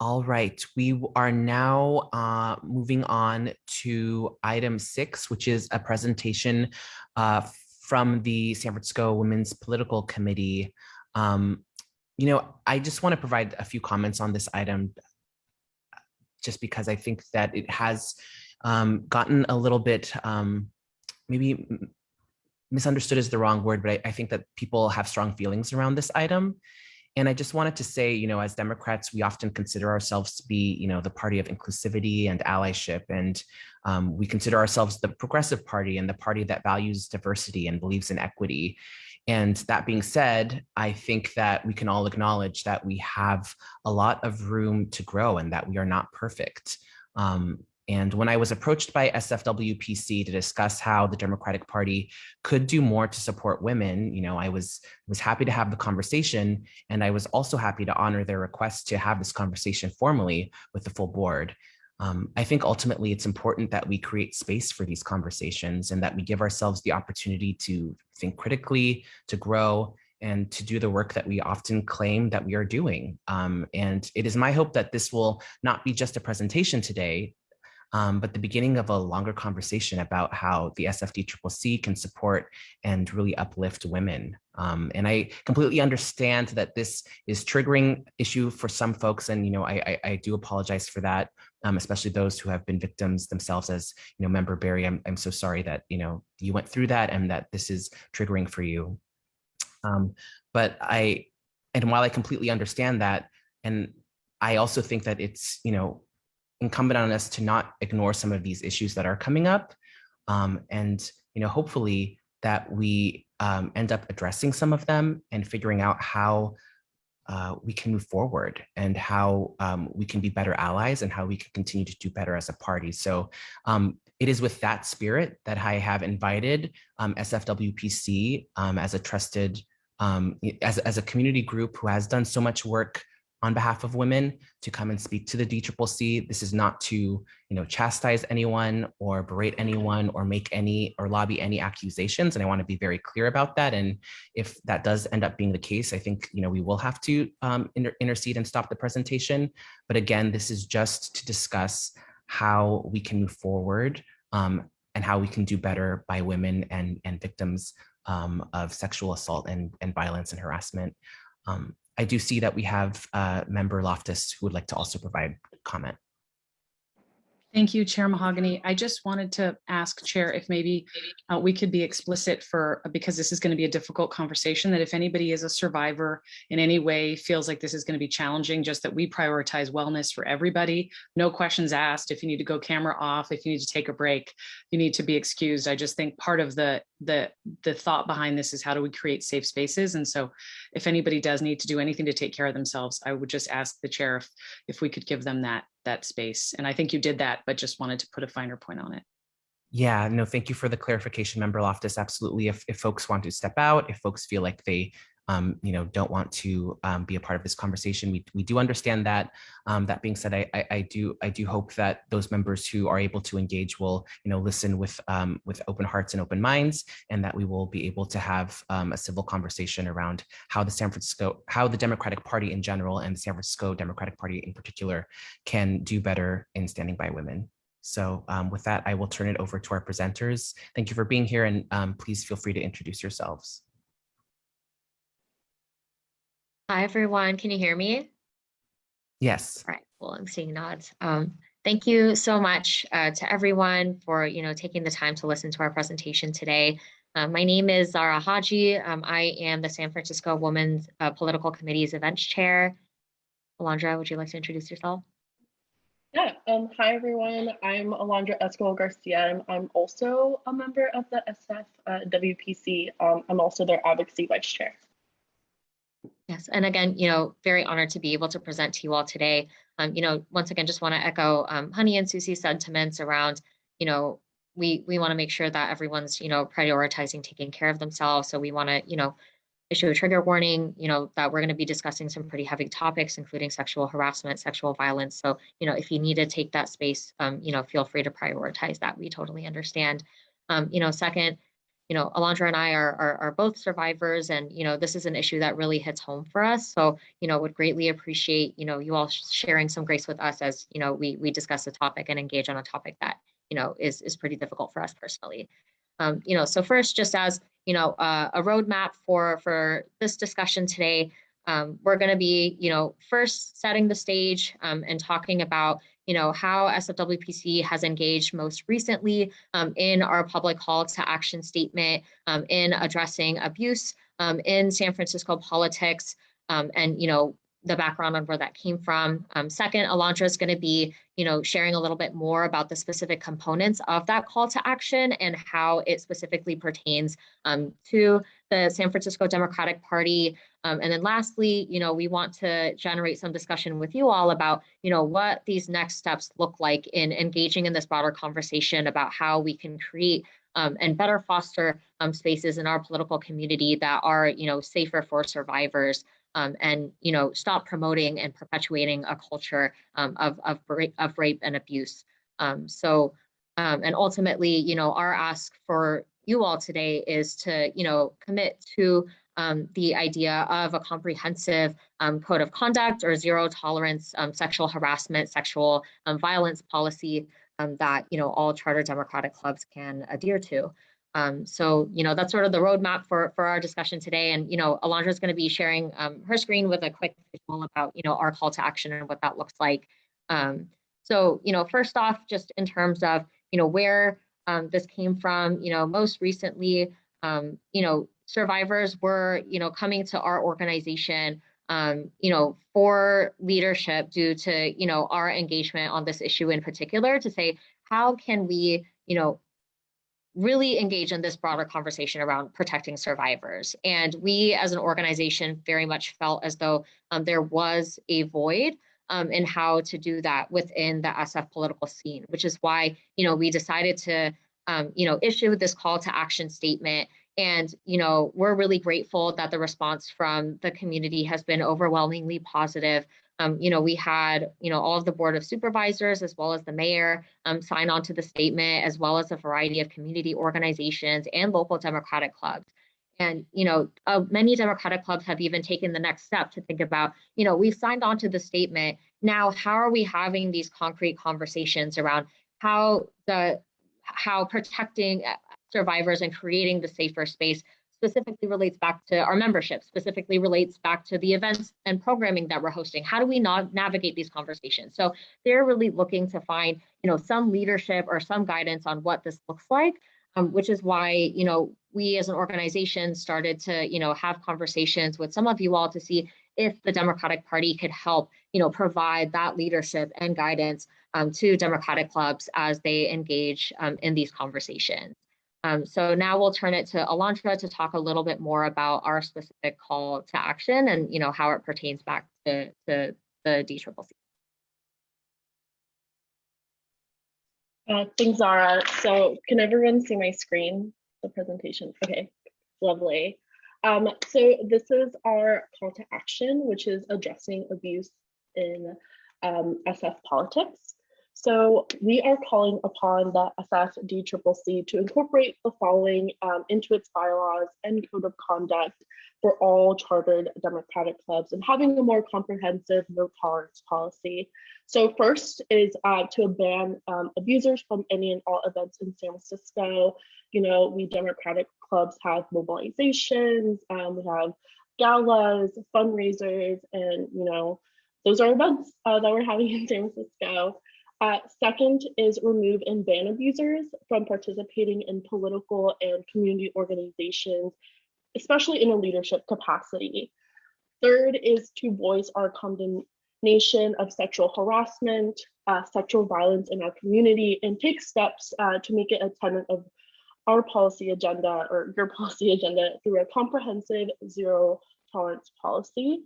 All right, we are now moving on to item 6, which is a presentation from the San Francisco Women's Political Committee. I just want to provide a few comments on this item, just because I think that it has gotten a little bit, maybe misunderstood is the wrong word, but I think that people have strong feelings around this item. And I just wanted to say, as Democrats, we often consider ourselves to be, the party of inclusivity and allyship. And we consider ourselves the progressive party and the party that values diversity and believes in equity. And that being said, I think that we can all acknowledge that we have a lot of room to grow and that we are not perfect. And when I was approached by SFWPC to discuss how the Democratic Party could do more to support women, I was happy to have the conversation, and I was also happy to honor their request to have this conversation formally with the full board. I think ultimately it's important that we create space for these conversations and that we give ourselves the opportunity to think critically, to grow, and to do the work that we often claim that we are doing. And it is my hope that this will not be just a presentation today, but the beginning of a longer conversation about how the SFDCCC can support and really uplift women. And I completely understand that this is triggering issue for some folks, and I do apologize for that, especially those who have been victims themselves. As Member Barry, I'm so sorry that you went through that and that this is triggering for you. And while I completely understand that, and I also think that it's incumbent on us to not ignore some of these issues that are coming up, and hopefully that we end up addressing some of them and figuring out how we can move forward and how we can be better allies and how we can continue to do better as a party. So it is with that spirit that I have invited SFWPC as a trusted, as a community group who has done so much work on behalf of women, to come and speak to the DCCC. This is not to, chastise anyone or berate anyone or make any or lobby any accusations. And I want to be very clear about that. And if that does end up being the case, I think, we will have to intercede and stop the presentation. But again, this is just to discuss how we can move forward and how we can do better by women and victims of sexual assault and violence and harassment. I do see that we have Member Loftus who would like to also provide comment. Thank you, Chair Mahogany. I just wanted to ask Chair if maybe we could be explicit because this is going to be a difficult conversation, that if anybody is a survivor in any way, feels like this is going to be challenging, just that we prioritize wellness for everybody. No questions asked. If you need to go camera off, if you need to take a break, you need to be excused. I just think part of the thought behind this is how do we create safe spaces? And so if anybody does need to do anything to take care of themselves, I would just ask the chair if we could give them that space. And I think you did that, but just wanted to put a finer point on it. Yeah, no, thank you for the clarification, Member Loftus. Absolutely. If folks want to step out, if folks feel like they don't want to be a part of this conversation. We do understand that. That being said, I do hope that those members who are able to engage will listen with open hearts and open minds, and that we will be able to have a civil conversation around how the Democratic Party in general and the San Francisco Democratic Party in particular can do better in standing by women. So with that, I will turn it over to our presenters. Thank you for being here, and please feel free to introduce yourselves. Hi, everyone. Can you hear me? Yes. All right. Well, I'm seeing nods. Thank you so much to everyone for taking the time to listen to our presentation today. My name is Zara Haji. I am the San Francisco Women's Political Committee's events chair. Alondra, would you like to introduce yourself? Yeah, hi everyone. I'm Alondra Escobar Garcia. I'm also a member of the SFDCCC. I'm also their advocacy vice chair. Yes, and again, very honored to be able to present to you all today. Once again, just want to echo Honey and Susie's sentiments around, we want to make sure that everyone's, prioritizing taking care of themselves. So we want to, issue a trigger warning, that we're going to be discussing some pretty heavy topics, including sexual harassment, sexual violence. So, if you need to take that space, feel free to prioritize that. We totally understand. Second, Alondra and I are both survivors, and this is an issue that really hits home for us. So would greatly appreciate you all sharing some grace with us as we discuss the topic and engage on a topic that is pretty difficult for us personally. So first, just as a roadmap for this discussion today, we're going to be first setting the stage and talking about how SFWPC has engaged most recently in our public call to action statement in addressing abuse in San Francisco politics, and the background on where that came from. Second, Alondra is going to be sharing a little bit more about the specific components of that call to action and how it specifically pertains to the San Francisco Democratic Party. And then lastly, we want to generate some discussion with you all about, what these next steps look like in engaging in this broader conversation about how we can create and better foster spaces in our political community that are, safer for survivors, and stop promoting and perpetuating a culture of rape and abuse. And ultimately, our ask for you all today is to commit to the idea of a comprehensive code of conduct or zero tolerance sexual harassment, sexual violence policy that all charter Democratic clubs can adhere to. So that's sort of the roadmap for our discussion today. And Alondra is going to be sharing her screen with a quick visual about our call to action and what that looks like. So first off, just in terms of where this came from, most recently, survivors were coming to our organization for leadership due to our engagement on this issue in particular, to say how can we really engage in this broader conversation around protecting survivors. And we as an organization very much felt as though there was a void in how to do that within the SF political scene, which is why we decided to issue this call to action statement. And we're really grateful that the response from the community has been overwhelmingly positive. We had, all of the Board of Supervisors as well as the mayor sign on to the statement, as well as a variety of community organizations and local Democratic clubs. And, many Democratic clubs have even taken the next step to think about, we've signed on to the statement. Now, how are we having these concrete conversations around how protecting survivors and creating the safer space specifically relates back to our membership, specifically relates back to the events and programming that we're hosting. How do we navigate these conversations? So they're really looking to find, some leadership or some guidance on what this looks like, which is why, we as an organization started to, have conversations with some of you all to see if the Democratic Party could help, provide that leadership and guidance to Democratic clubs as they engage in these conversations. So now we'll turn it to Alondra to talk a little bit more about our specific call to action and how it pertains back to the DCCC. Thanks, Zara. So can everyone see my screen, the presentation? Okay, lovely. So this is our call to action, which is addressing abuse in SF politics. So we are calling upon the SFDCCC to incorporate the following into its bylaws and code of conduct for all chartered Democratic clubs, and having a more comprehensive no tolerance policy. So first is to ban abusers from any and all events in San Francisco. You know, we Democratic clubs have mobilizations, we have galas, fundraisers, and you know, those are events that we're having in San Francisco. Second is remove and ban abusers from participating in political and community organizations, especially in a leadership capacity. Third is to voice our condemnation of sexual harassment, sexual violence in our community, and take steps to make it a tenet of our policy agenda, or your policy agenda, through a comprehensive zero tolerance policy.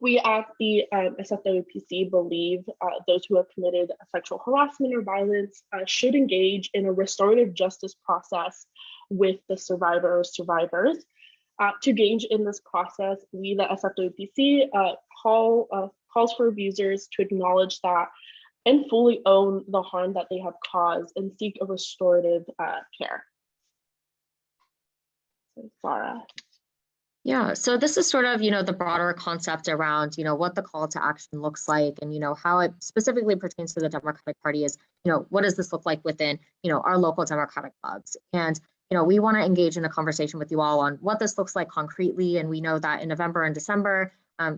We at the SFWPC believe those who have committed sexual harassment or violence should engage in a restorative justice process with the survivors. To engage in this process, we, the SFWPC, calls for abusers to acknowledge that and fully own the harm that they have caused and seek a restorative care. So, Sarah. Yeah, so this is sort of, the broader concept around, what the call to action looks like, and, how it specifically pertains to the Democratic Party is, what does this look like within, our local Democratic clubs? And, we want to engage in a conversation with you all on what this looks like concretely. And we know that in November and December,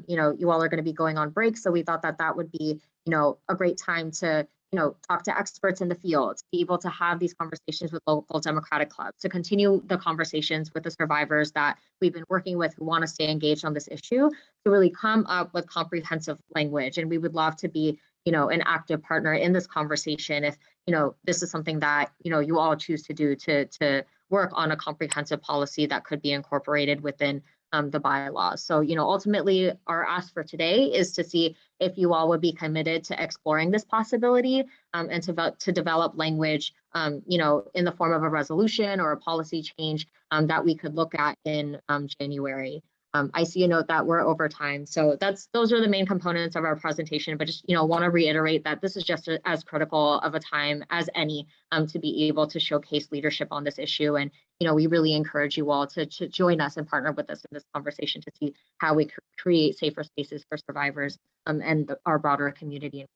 you all are going to be going on break. So we thought that that would be, a great time to, talk to experts in the field, be able to have these conversations with local Democratic clubs, to continue the conversations with the survivors that we've been working with who want to stay engaged on this issue, to really come up with comprehensive language. And we would love to be, an active partner in this conversation if, this is something that, you all choose to do, to work on a comprehensive policy that could be incorporated within the bylaws. So, ultimately our ask for today is to see if you all would be committed to exploring this possibility and to develop language, in the form of a resolution or a policy change that we could look at in January. I see a note that we're over time. So those are the main components of our presentation, but just, want to reiterate that this is just as critical of a time as any to be able to showcase leadership on this issue. And, we really encourage you all to join us and partner with us in this conversation to see how we create safer spaces for survivors and our broader community.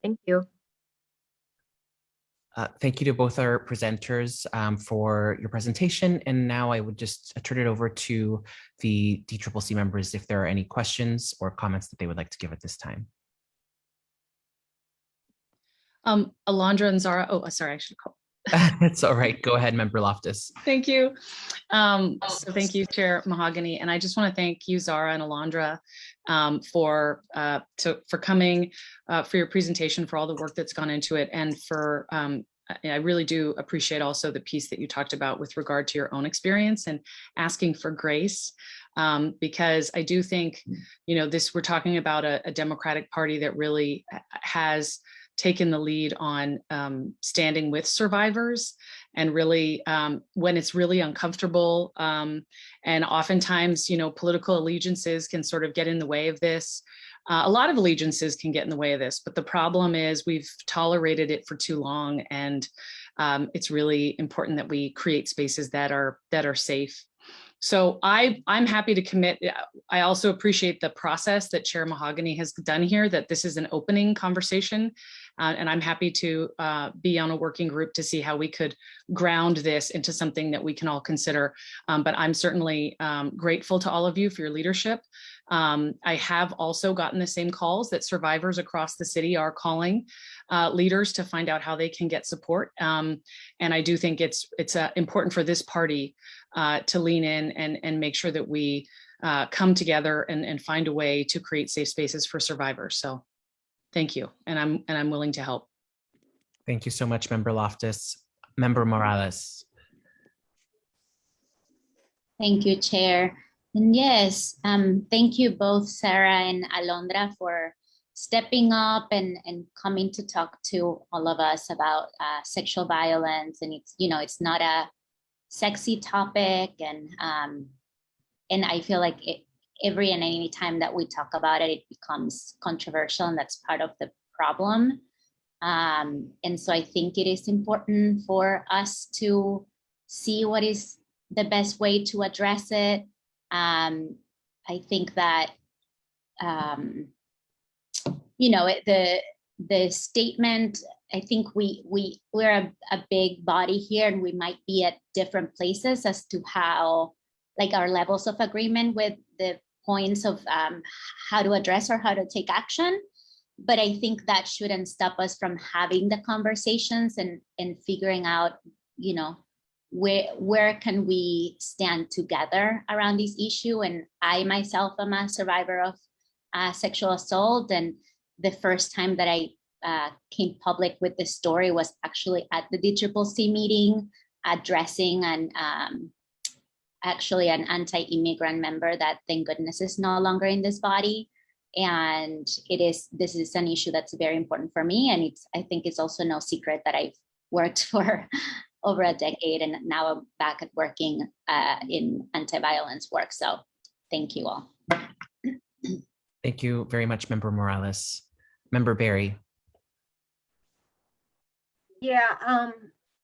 Thank you. Thank you to both our presenters for your presentation. And now I would just turn it over to the DCCC members if there are any questions or comments that they would like to give at this time. Alondra and Zara. Oh, sorry, I should call. It's all right. Go ahead, Member Loftus. Thank you. So thank you, Chair Mahogany. And I just want to thank you, Zara and Alondra, for coming, for your presentation, for all the work that's gone into it, and for I really do appreciate also the piece that you talked about with regard to your own experience and asking for grace, because I do think, we're talking about a Democratic Party that really has taken the lead on standing with survivors, and really when it's really uncomfortable, and oftentimes, political allegiances can sort of get in the way of this. A lot of allegiances can get in the way of this, but the problem is we've tolerated it for too long, and it's really important that we create spaces that are safe. So I'm happy to commit. I also appreciate the process that Chair Mahogany has done here, that this is an opening conversation, and I'm happy to be on a working group to see how we could ground this into something that we can all consider. But I'm certainly grateful to all of you for your leadership. I have also gotten the same calls that survivors across the city are calling leaders to find out how they can get support. And I do think it's important for this party to lean in and make sure that we come together and find a way to create safe spaces for survivors. So thank you. And I'm willing to help. Thank you so much, Member Loftus. Member Morales. Thank you, Chair. And yes, thank you both, Sarah and Alondra, for stepping up and coming to talk to all of us about sexual violence. And it's not a sexy topic, and I feel like every and any time that we talk about it, it becomes controversial, and that's part of the problem. And so I think it is important for us to see what is the best way to address it. I think that, you know, the statement, I think we're a big body here, and we might be at different places as to how, like, our levels of agreement with the points of how to address or how to take action. But I think that shouldn't stop us from having the conversations and figuring out, you know, where can we stand together around this issue. And I myself am a survivor of sexual assault, and the first time that I came public with this story was actually at the DCCC meeting, addressing actually an anti-immigrant member that, thank goodness, is no longer in this body. And this is an issue that's very important for me. And I think it's also no secret that I've worked for over a decade, and now I'm back at working in anti-violence work. So thank you all. Thank you very much, Member Morales. Member Barry. Yeah,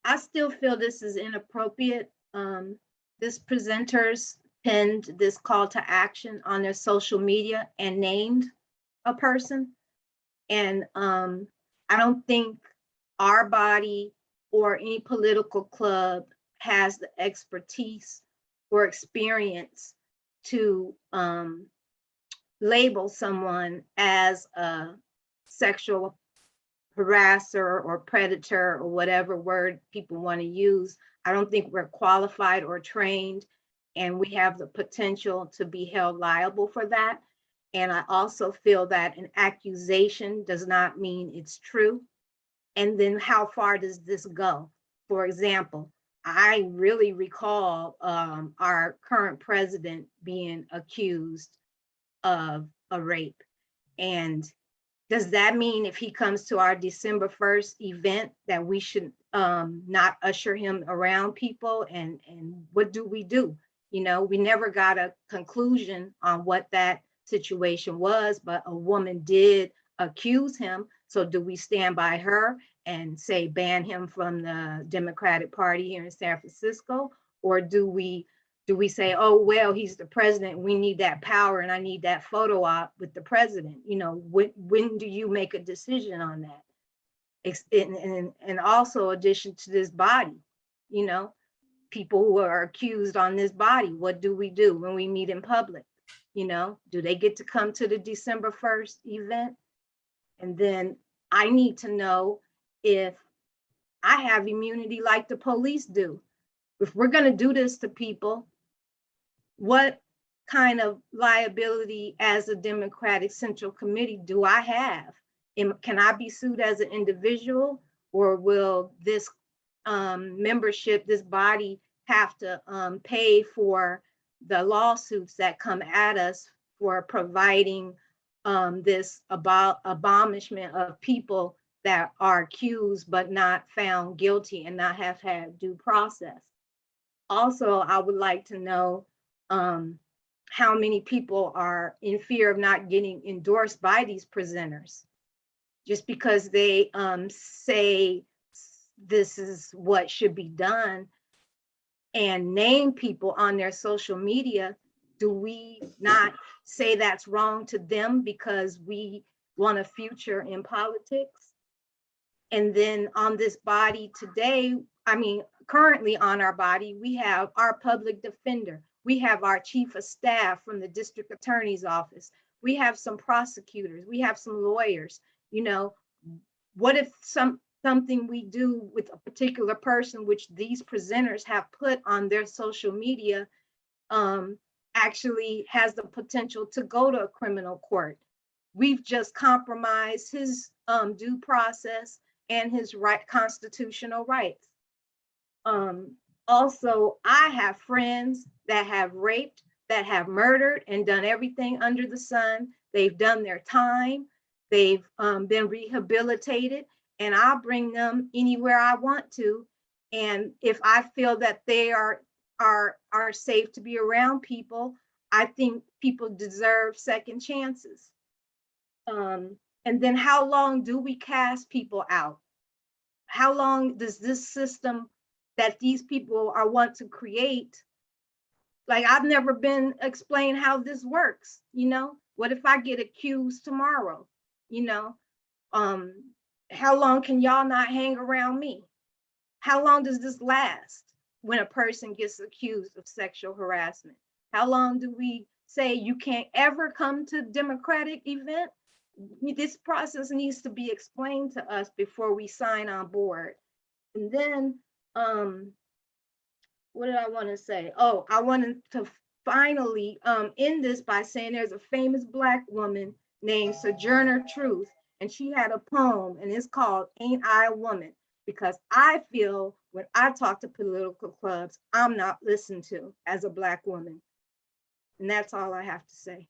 I still feel this is inappropriate. This presenters pinned this call to action on their social media and named a person. And I don't think our body or any political club has the expertise or experience to label someone as a sexual harasser or predator or whatever word people want to use. I don't think we're qualified or trained, and we have the potential to be held liable for that. And I also feel that an accusation does not mean it's true. And then how far does this go? For example, I really recall our current president being accused of a rape. And does that mean if he comes to our December 1st event that we should not usher him around people? And what do we do? You know, we never got a conclusion on what that situation was, but a woman did accuse him. So do we stand by her and say ban him from the Democratic Party here in San Francisco? Or do we say, oh, well, he's the president, we need that power, and I need that photo op with the president? You know, when do you make a decision on that? And also addition to this body, you know, people who are accused on this body, what do we do when we meet in public? You know, do they get to come to the December 1st event? And then I need to know if I have immunity like the police do. If we're going to do this to people, what kind of liability as a Democratic Central Committee do I have? Can I be sued as an individual, or will this membership, this body, have to pay for the lawsuits that come at us for providing this abomination of people that are accused but not found guilty and not have had due process? Also, I would like to know how many people are in fear of not getting endorsed by these presenters just because they say this is what should be done and name people on their social media. Do we not say that's wrong to them because we want a future in politics? And then on this body today, I mean, currently on our body, we have our public defender. We have our chief of staff from the district attorney's office. We have some prosecutors. We have some lawyers. You know, what if something we do with a particular person, which these presenters have put on their social media, actually has the potential to go to a criminal court? We've just compromised his due process and his constitutional rights. Also, I have friends that have raped, that have murdered and done everything under the sun. They've done their time. They've been rehabilitated, and I'll bring them anywhere I want to. And if I feel that they are safe to be around people, I think people deserve second chances. And then how long do we cast people out? How long does this system that these people are want to create? Like, I've never been explained how this works, you know? What if I get accused tomorrow? You know, how long can y'all not hang around me? How long does this last when a person gets accused of sexual harassment? How long do we say you can't ever come to Democratic event? This process needs to be explained to us before we sign on board. And then, what did I want to say? Oh, I wanted to finally end this by saying there's a famous Black woman named Sojourner Truth, and she had a poem, and it's called Ain't I a Woman? Because I feel when I talk to political clubs, I'm not listened to as a Black woman. And that's all I have to say.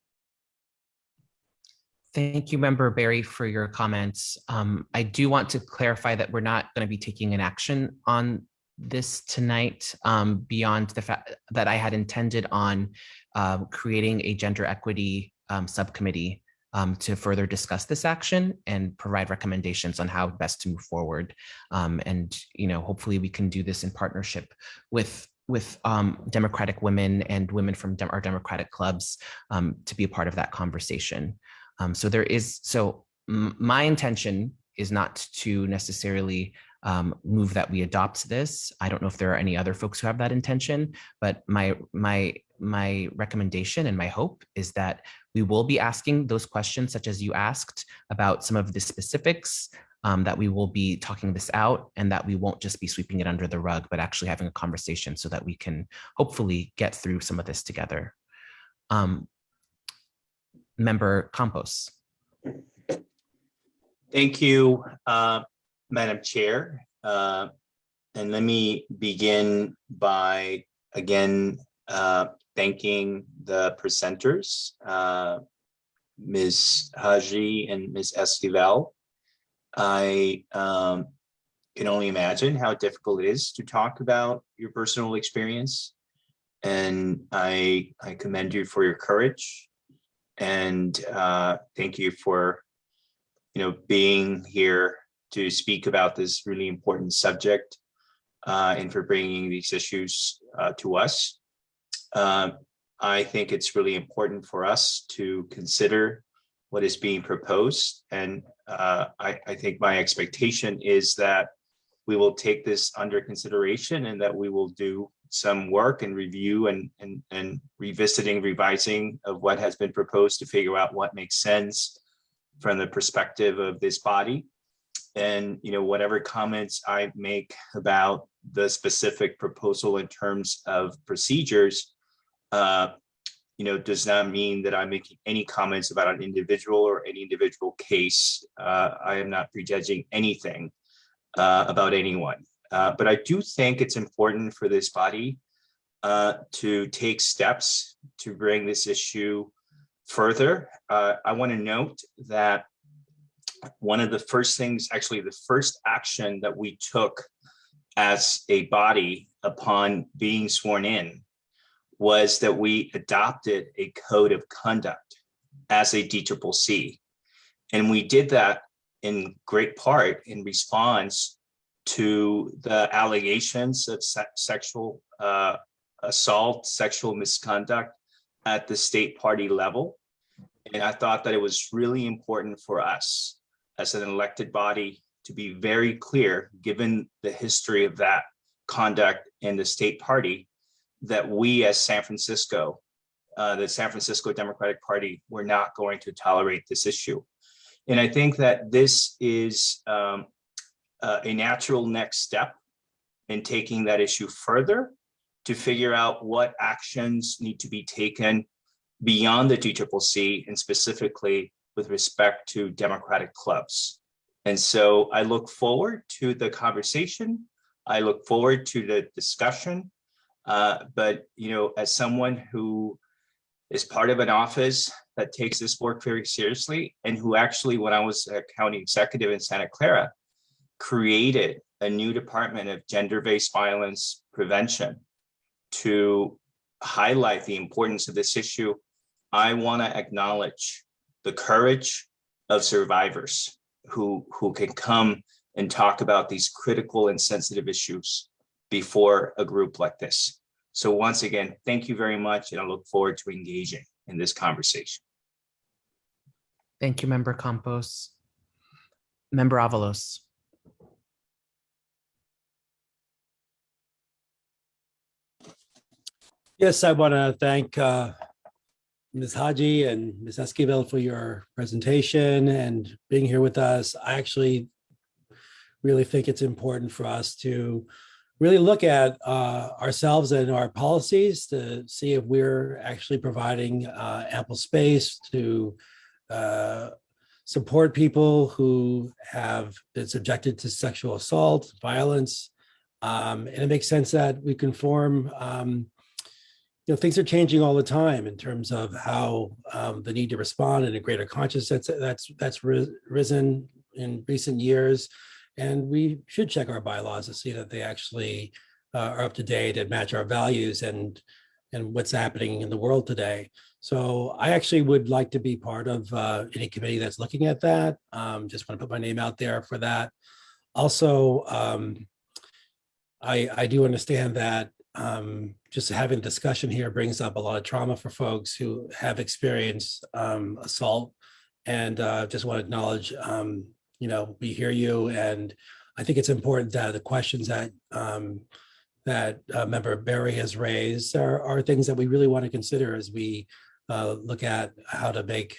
Thank you, Member Barry, for your comments. I do want to clarify that we're not going to be taking an action on this tonight, beyond the fact that I had intended on creating a gender equity subcommittee to further discuss this action and provide recommendations on how best to move forward. And hopefully we can do this in partnership with Democratic women and women from our Democratic clubs to be a part of that conversation. My intention is not to necessarily move that we adopt this. I don't know if there are any other folks who have that intention, but my recommendation and my hope is that we will be asking those questions, such as you asked, about some of the specifics, that we will be talking this out, and that we won't just be sweeping it under the rug, but actually having a conversation so that we can hopefully get through some of this together. Member Campos. Thank you, Madam Chair. And let me begin by, again, thanking the presenters, Ms. Haji and Ms. Estival. I can only imagine how difficult it is to talk about your personal experience. And I commend you for your courage. And thank you for being here to speak about this really important subject, and for bringing these issues to us. I think it's really important for us to consider what is being proposed. And I think my expectation is that we will take this under consideration, and that we will do some work and review and revisiting, revising of what has been proposed to figure out what makes sense from the perspective of this body. And whatever comments I make about the specific proposal in terms of procedures, does not mean that I'm making any comments about an individual or any individual case. I am not prejudging anything about anyone. But I do think it's important for this body to take steps to bring this issue further. I want to note that one of the first things, actually the first action that we took as a body upon being sworn in, was that we adopted a code of conduct as a DCCC. And we did that in great part in response to the allegations of sexual assault, sexual misconduct at the state party level. And I thought that it was really important for us as an elected body to be very clear, given the history of that conduct in the state party, that we as San Francisco, the San Francisco Democratic Party, were not going to tolerate this issue. And I think that this is a natural next step in taking that issue further to figure out what actions need to be taken beyond the DCCC, and specifically with respect to Democratic clubs. And so I look forward to the conversation. I look forward to the discussion. But as someone who is part of an office that takes this work very seriously, and who actually, when I was a county executive in Santa Clara, created a new Department of Gender-Based Violence Prevention to highlight the importance of this issue, I want to acknowledge the courage of survivors who can come and talk about these critical and sensitive issues before a group like this. So once again, thank you very much, and I look forward to engaging in this conversation. Thank you, Member Campos. Member Avalos. Yes, I want to thank Ms. Haji and Ms. Esquivel for your presentation and being here with us. I actually really think it's important for us to really look at ourselves and our policies to see if we're actually providing ample space to support people who have been subjected to sexual assault, violence. And it makes sense that we conform. Things are changing all the time in terms of how the need to respond and a greater consciousness that's risen in recent years. And we should check our bylaws to see that they actually are up to date and match our values and what's happening in the world today. So I actually would like to be part of any committee that's looking at that. Just want to put my name out there for that. Also, I do understand that just having a discussion here brings up a lot of trauma for folks who have experienced assault, and just want to acknowledge, we hear you, and I think it's important that the questions that Member Berry has raised are things that we really want to consider as we look at how to make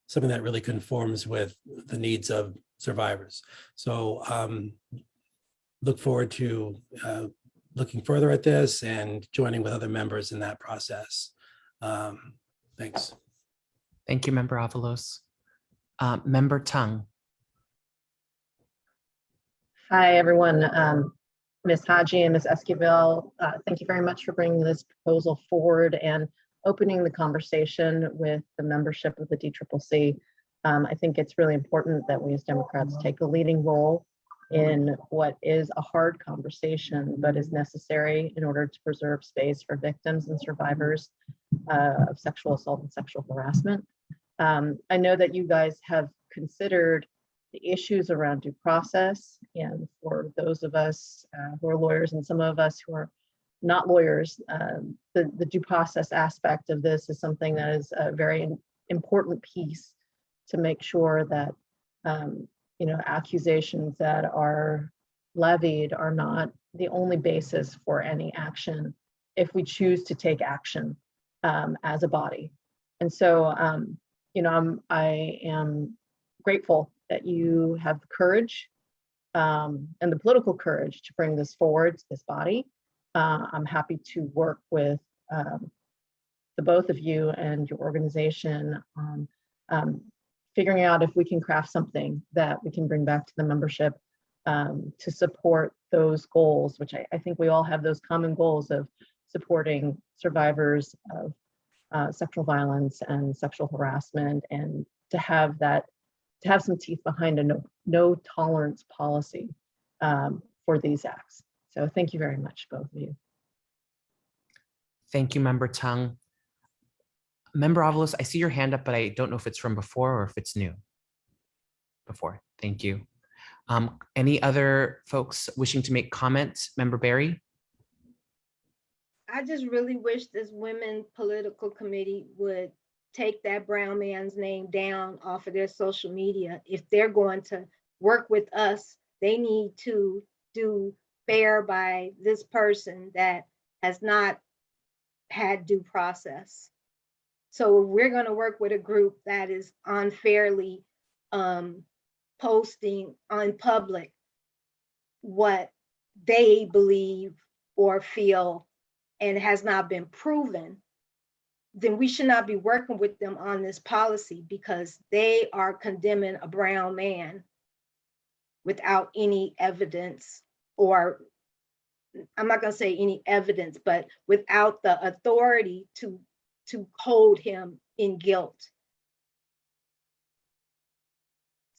something that really conforms with the needs of survivors. So look forward to looking further at this and joining with other members in that process. Thanks. Thank you, Member Avalos. Member Tung. Hi, everyone. Ms. Haji and Ms. Esquivel, thank you very much for bringing this proposal forward and opening the conversation with the membership of the DCCC. I think it's really important that we as Democrats take a leading role in what is a hard conversation, but is necessary in order to preserve space for victims and survivors of sexual assault and sexual harassment. I know that you guys have considered the issues around due process, and for those of us who are lawyers and some of us who are not lawyers, the due process aspect of this is something that is a very important piece to make sure that accusations that are levied are not the only basis for any action if we choose to take action as a body. And so, I am grateful that you have the courage and the political courage to bring this forward to this body. I'm happy to work with the both of you and your organization on figuring out if we can craft something that we can bring back to the membership to support those goals, which I think we all have those common goals of supporting survivors of sexual violence and sexual harassment, and to have some teeth behind a no tolerance policy for these acts. So thank you very much, both of you. Thank you, Member Tung. Member Avalos, I see your hand up, but I don't know if it's from before or if it's new. Before, thank you. Any other folks wishing to make comments? Member Berry? I just really wish this women political committee would take that brown man's name down off of their social media. If they're going to work with us, they need to do fair by this person that has not had due process. So we're going to work with a group that is unfairly posting on public what they believe or feel and has not been proven, then we should not be working with them on this policy, because they are condemning a brown man without any evidence, or I'm not going to say any evidence, but without the authority to hold him in guilt.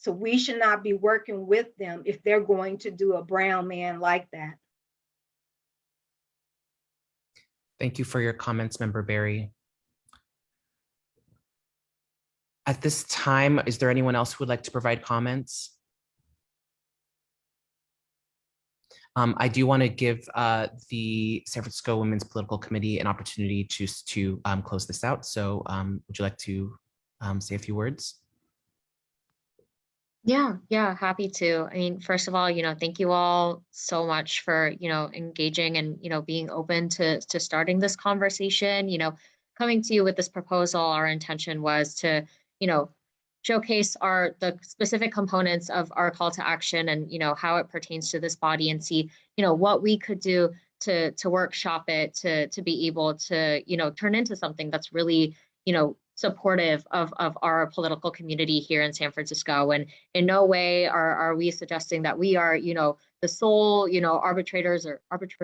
So we should not be working with them if they're going to do a brown man like that. Thank you for your comments, Member Barry. At this time, is there anyone else who would like to provide comments? I do want to give the San Francisco Women's Political Committee an opportunity to close this out. So would you like to say a few words? Yeah, happy to. I mean, first of all, thank you all so much for, engaging and, being open to starting this conversation. Coming to you with this proposal, our intention was to, showcase the specific components of our call to action and, how it pertains to this body and see, what we could do to workshop it, to be able to, turn into something that's really, supportive of our political community here in San Francisco. And in no way are we suggesting that we are, the sole, arbitrators, I don't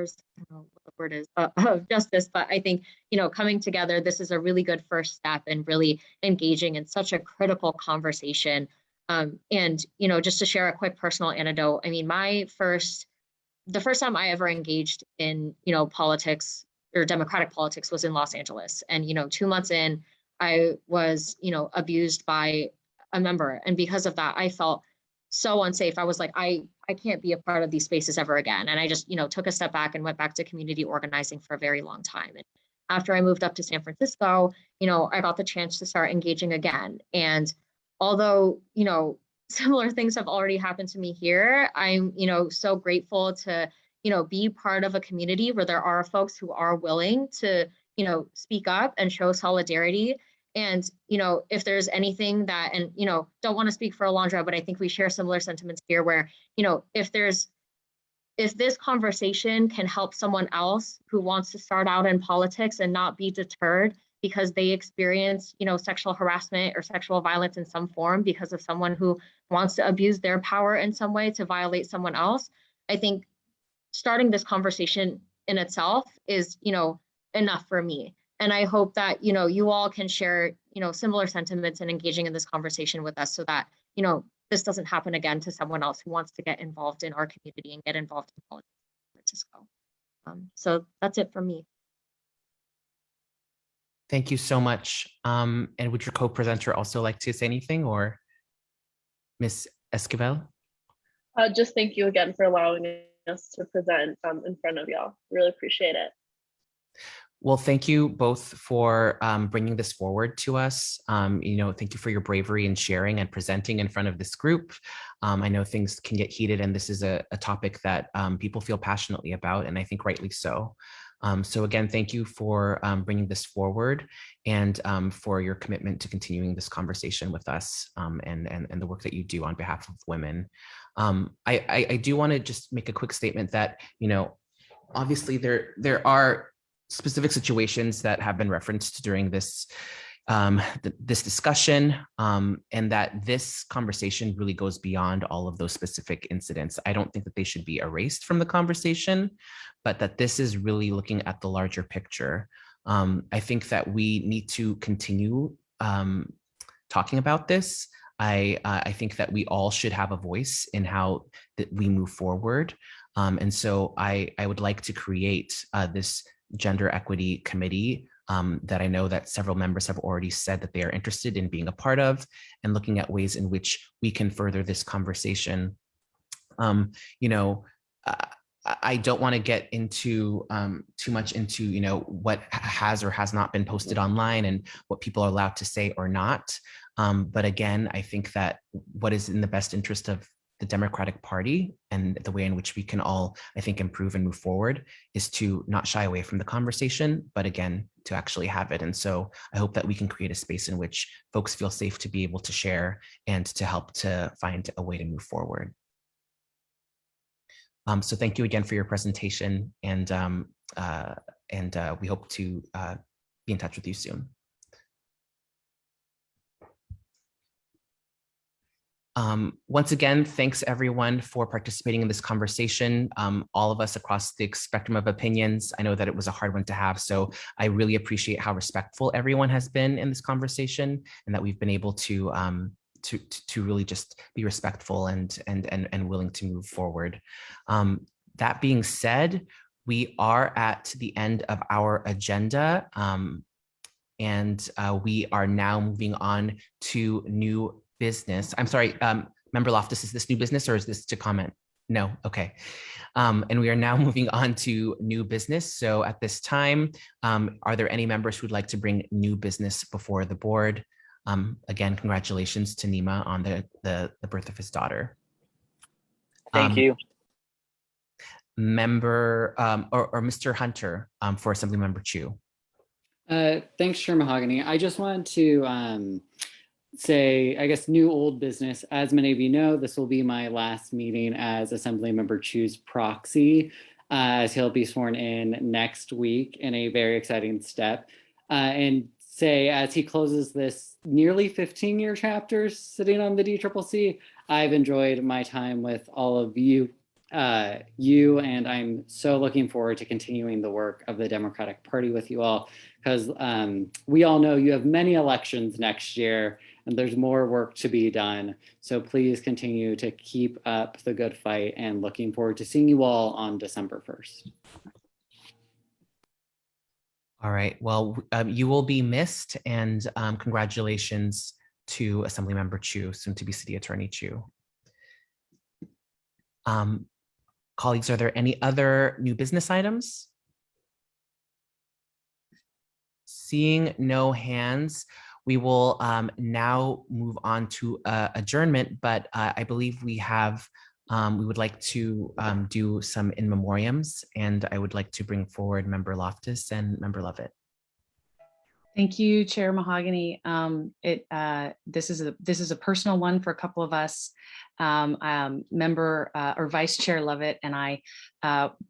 know what the word is, of justice. But I think, coming together, this is a really good first step in really engaging in such a critical conversation. And, just to share a quick personal anecdote, I mean, the first time I ever engaged in, politics or Democratic politics was in Los Angeles. And, 2 months in, I was, abused by a member. And because of that, I felt so unsafe. I was like, I can't be a part of these spaces ever again. And I just, took a step back and went back to community organizing for a very long time. And after I moved up to San Francisco, I got the chance to start engaging again. And although, similar things have already happened to me here, I'm, so grateful to, be part of a community where there are folks who are willing to, speak up and show solidarity. And, if there's anything that, and, don't want to speak for Alondra, but I think we share similar sentiments here where, if this conversation can help someone else who wants to start out in politics and not be deterred because they experience, sexual harassment or sexual violence in some form because of someone who wants to abuse their power in some way to violate someone else, I think starting this conversation in itself is, enough for me. And I hope that, you all can share, similar sentiments and engaging in this conversation with us so that, this doesn't happen again to someone else who wants to get involved in our community and get involved in politics in San Francisco. So that's it for me. Thank you so much. And would your co-presenter also like to say anything, or Ms. Esquivel? Just thank you again for allowing us to present in front of y'all. Really appreciate it. Well, thank you both for bringing this forward to us. Thank you for your bravery in sharing and presenting in front of this group. I know things can get heated, and this is a topic that people feel passionately about, and I think rightly so. So again, thank you for bringing this forward and for your commitment to continuing this conversation with us and the work that you do on behalf of women. I do want to just make a quick statement that, obviously there are specific situations that have been referenced during this this discussion, and that this conversation really goes beyond all of those specific incidents. I don't think that they should be erased from the conversation, but that this is really looking at the larger picture. I think that we need to continue talking about this. I think that we all should have a voice in how that we move forward. And so I would like to create this gender equity committee that I know that several members have already said that they are interested in being a part of, and looking at ways in which we can further this conversation. I don't want to get into too much into what has or has not been posted online and what people are allowed to say or not. But again, I think that what is in the best interest of the Democratic Party and the way in which we can all, I think, improve and move forward is to not shy away from the conversation, but again, to actually have it. And so I hope that we can create a space in which folks feel safe to be able to share and to help to find a way to move forward. So thank you again for your presentation, and we hope to be in touch with you soon. Once again, thanks everyone for participating in this conversation. All of us across the spectrum of opinions. I know that it was a hard one to have, so I really appreciate how respectful everyone has been in this conversation, and that we've been able to to really just be respectful and willing to move forward. That being said, we are at the end of our agenda, and we are now moving on to new business. I'm sorry, Member Loftus, is this new business or is this to comment? No, okay. And we are now moving on to new business. So at this time, are there any members who'd like to bring new business before the board? Again, congratulations to Nima on the birth of his daughter. Thank you. Member or Mr. Hunter for Assemblymember Chu. Thanks, Chair Mahogany. I just wanted to say, I guess, new old business. As many of you know, this will be my last meeting as Assemblymember Chu's proxy, as he'll be sworn in next week in a very exciting step. And say, as he closes this nearly 15-year chapter sitting on the DCCC, I've enjoyed my time with all of you, and I'm so looking forward to continuing the work of the Democratic Party with you all, because we all know you have many elections next year and there's more work to be done. So please continue to keep up the good fight, and looking forward to seeing you all on December 1st. All right, well, you will be missed, and congratulations to Assemblymember Chu, soon to be City Attorney Chu. Colleagues, are there any other new business items? Seeing no hands, we will now move on to adjournment, but I believe we have, we would like to do some in memoriams, and I would like to bring forward Member Loftus and Member Lovett. Thank you, Chair Mahogany. This is a personal one for a couple of us. Member or Vice Chair Lovett and I,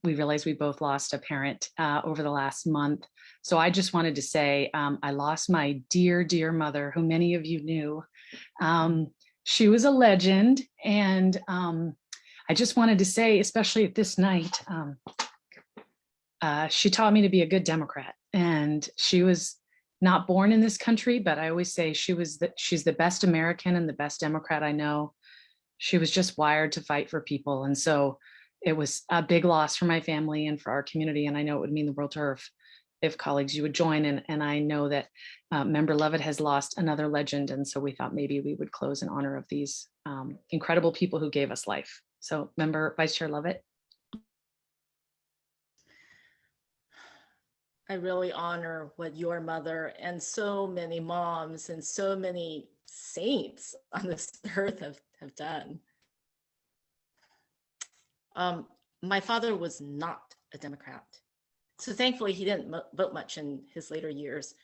we realized we both lost a parent over the last month. So I just wanted to say I lost my dear, dear mother, who many of you knew. She was a legend, and I just wanted to say, especially at this night, she taught me to be a good Democrat, and she was not born in this country, but I always say she's the best American and the best Democrat I know. She was just wired to fight for people. And so it was a big loss for my family and for our community. And I know it would mean the world to her if colleagues, you would join. And I know that Member Lovett has lost another legend. And so we thought maybe we would close in honor of these incredible people who gave us life. So Member Vice Chair Lovett. I really honor what your mother and so many moms and so many saints on this earth have done. My father was not a Democrat. So thankfully he didn't vote much in his later years,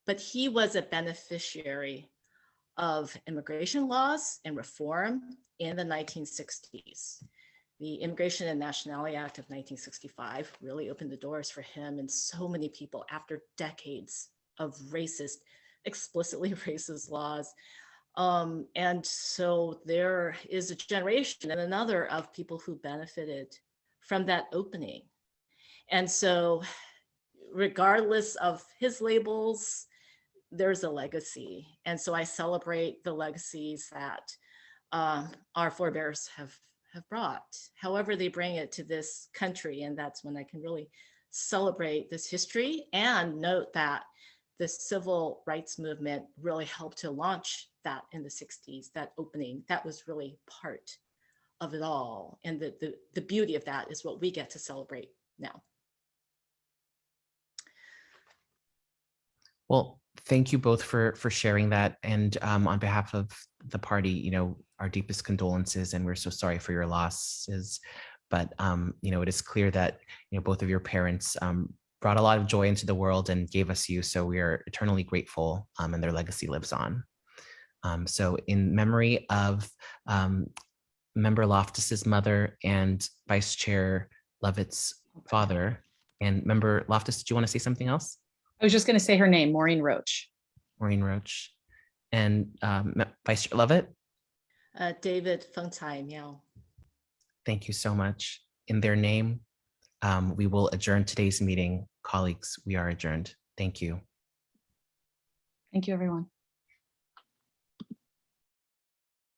but he was a beneficiary of immigration laws and reform in the 1960s. The Immigration and Nationality Act of 1965 really opened the doors for him and so many people after decades of racist, explicitly racist laws. And so there is a generation and another of people who benefited from that opening. And so regardless of his labels, there's a legacy. And so I celebrate the legacies that our forebears have brought, however they bring it to this country. And that's when I can really celebrate this history and note that the civil rights movement really helped to launch that in the 60s, that opening, that was really part of it all. And the beauty of that is what we get to celebrate now. Well, thank you both for sharing that. And on behalf of the party, our deepest condolences, and we're so sorry for your losses. But it is clear that both of your parents brought a lot of joy into the world and gave us you. So we are eternally grateful, and their legacy lives on. So in memory of Member Loftus's mother and Vice Chair Lovett's father, and Member Loftus, do you want to say something else? I was just going to say her name, Maureen Roach. Maureen Roach. And Vice Chair Lovett? David Feng Tai Miao. Thank you so much. In their name, we will adjourn today's meeting. Colleagues, we are adjourned. Thank you. Thank you, everyone.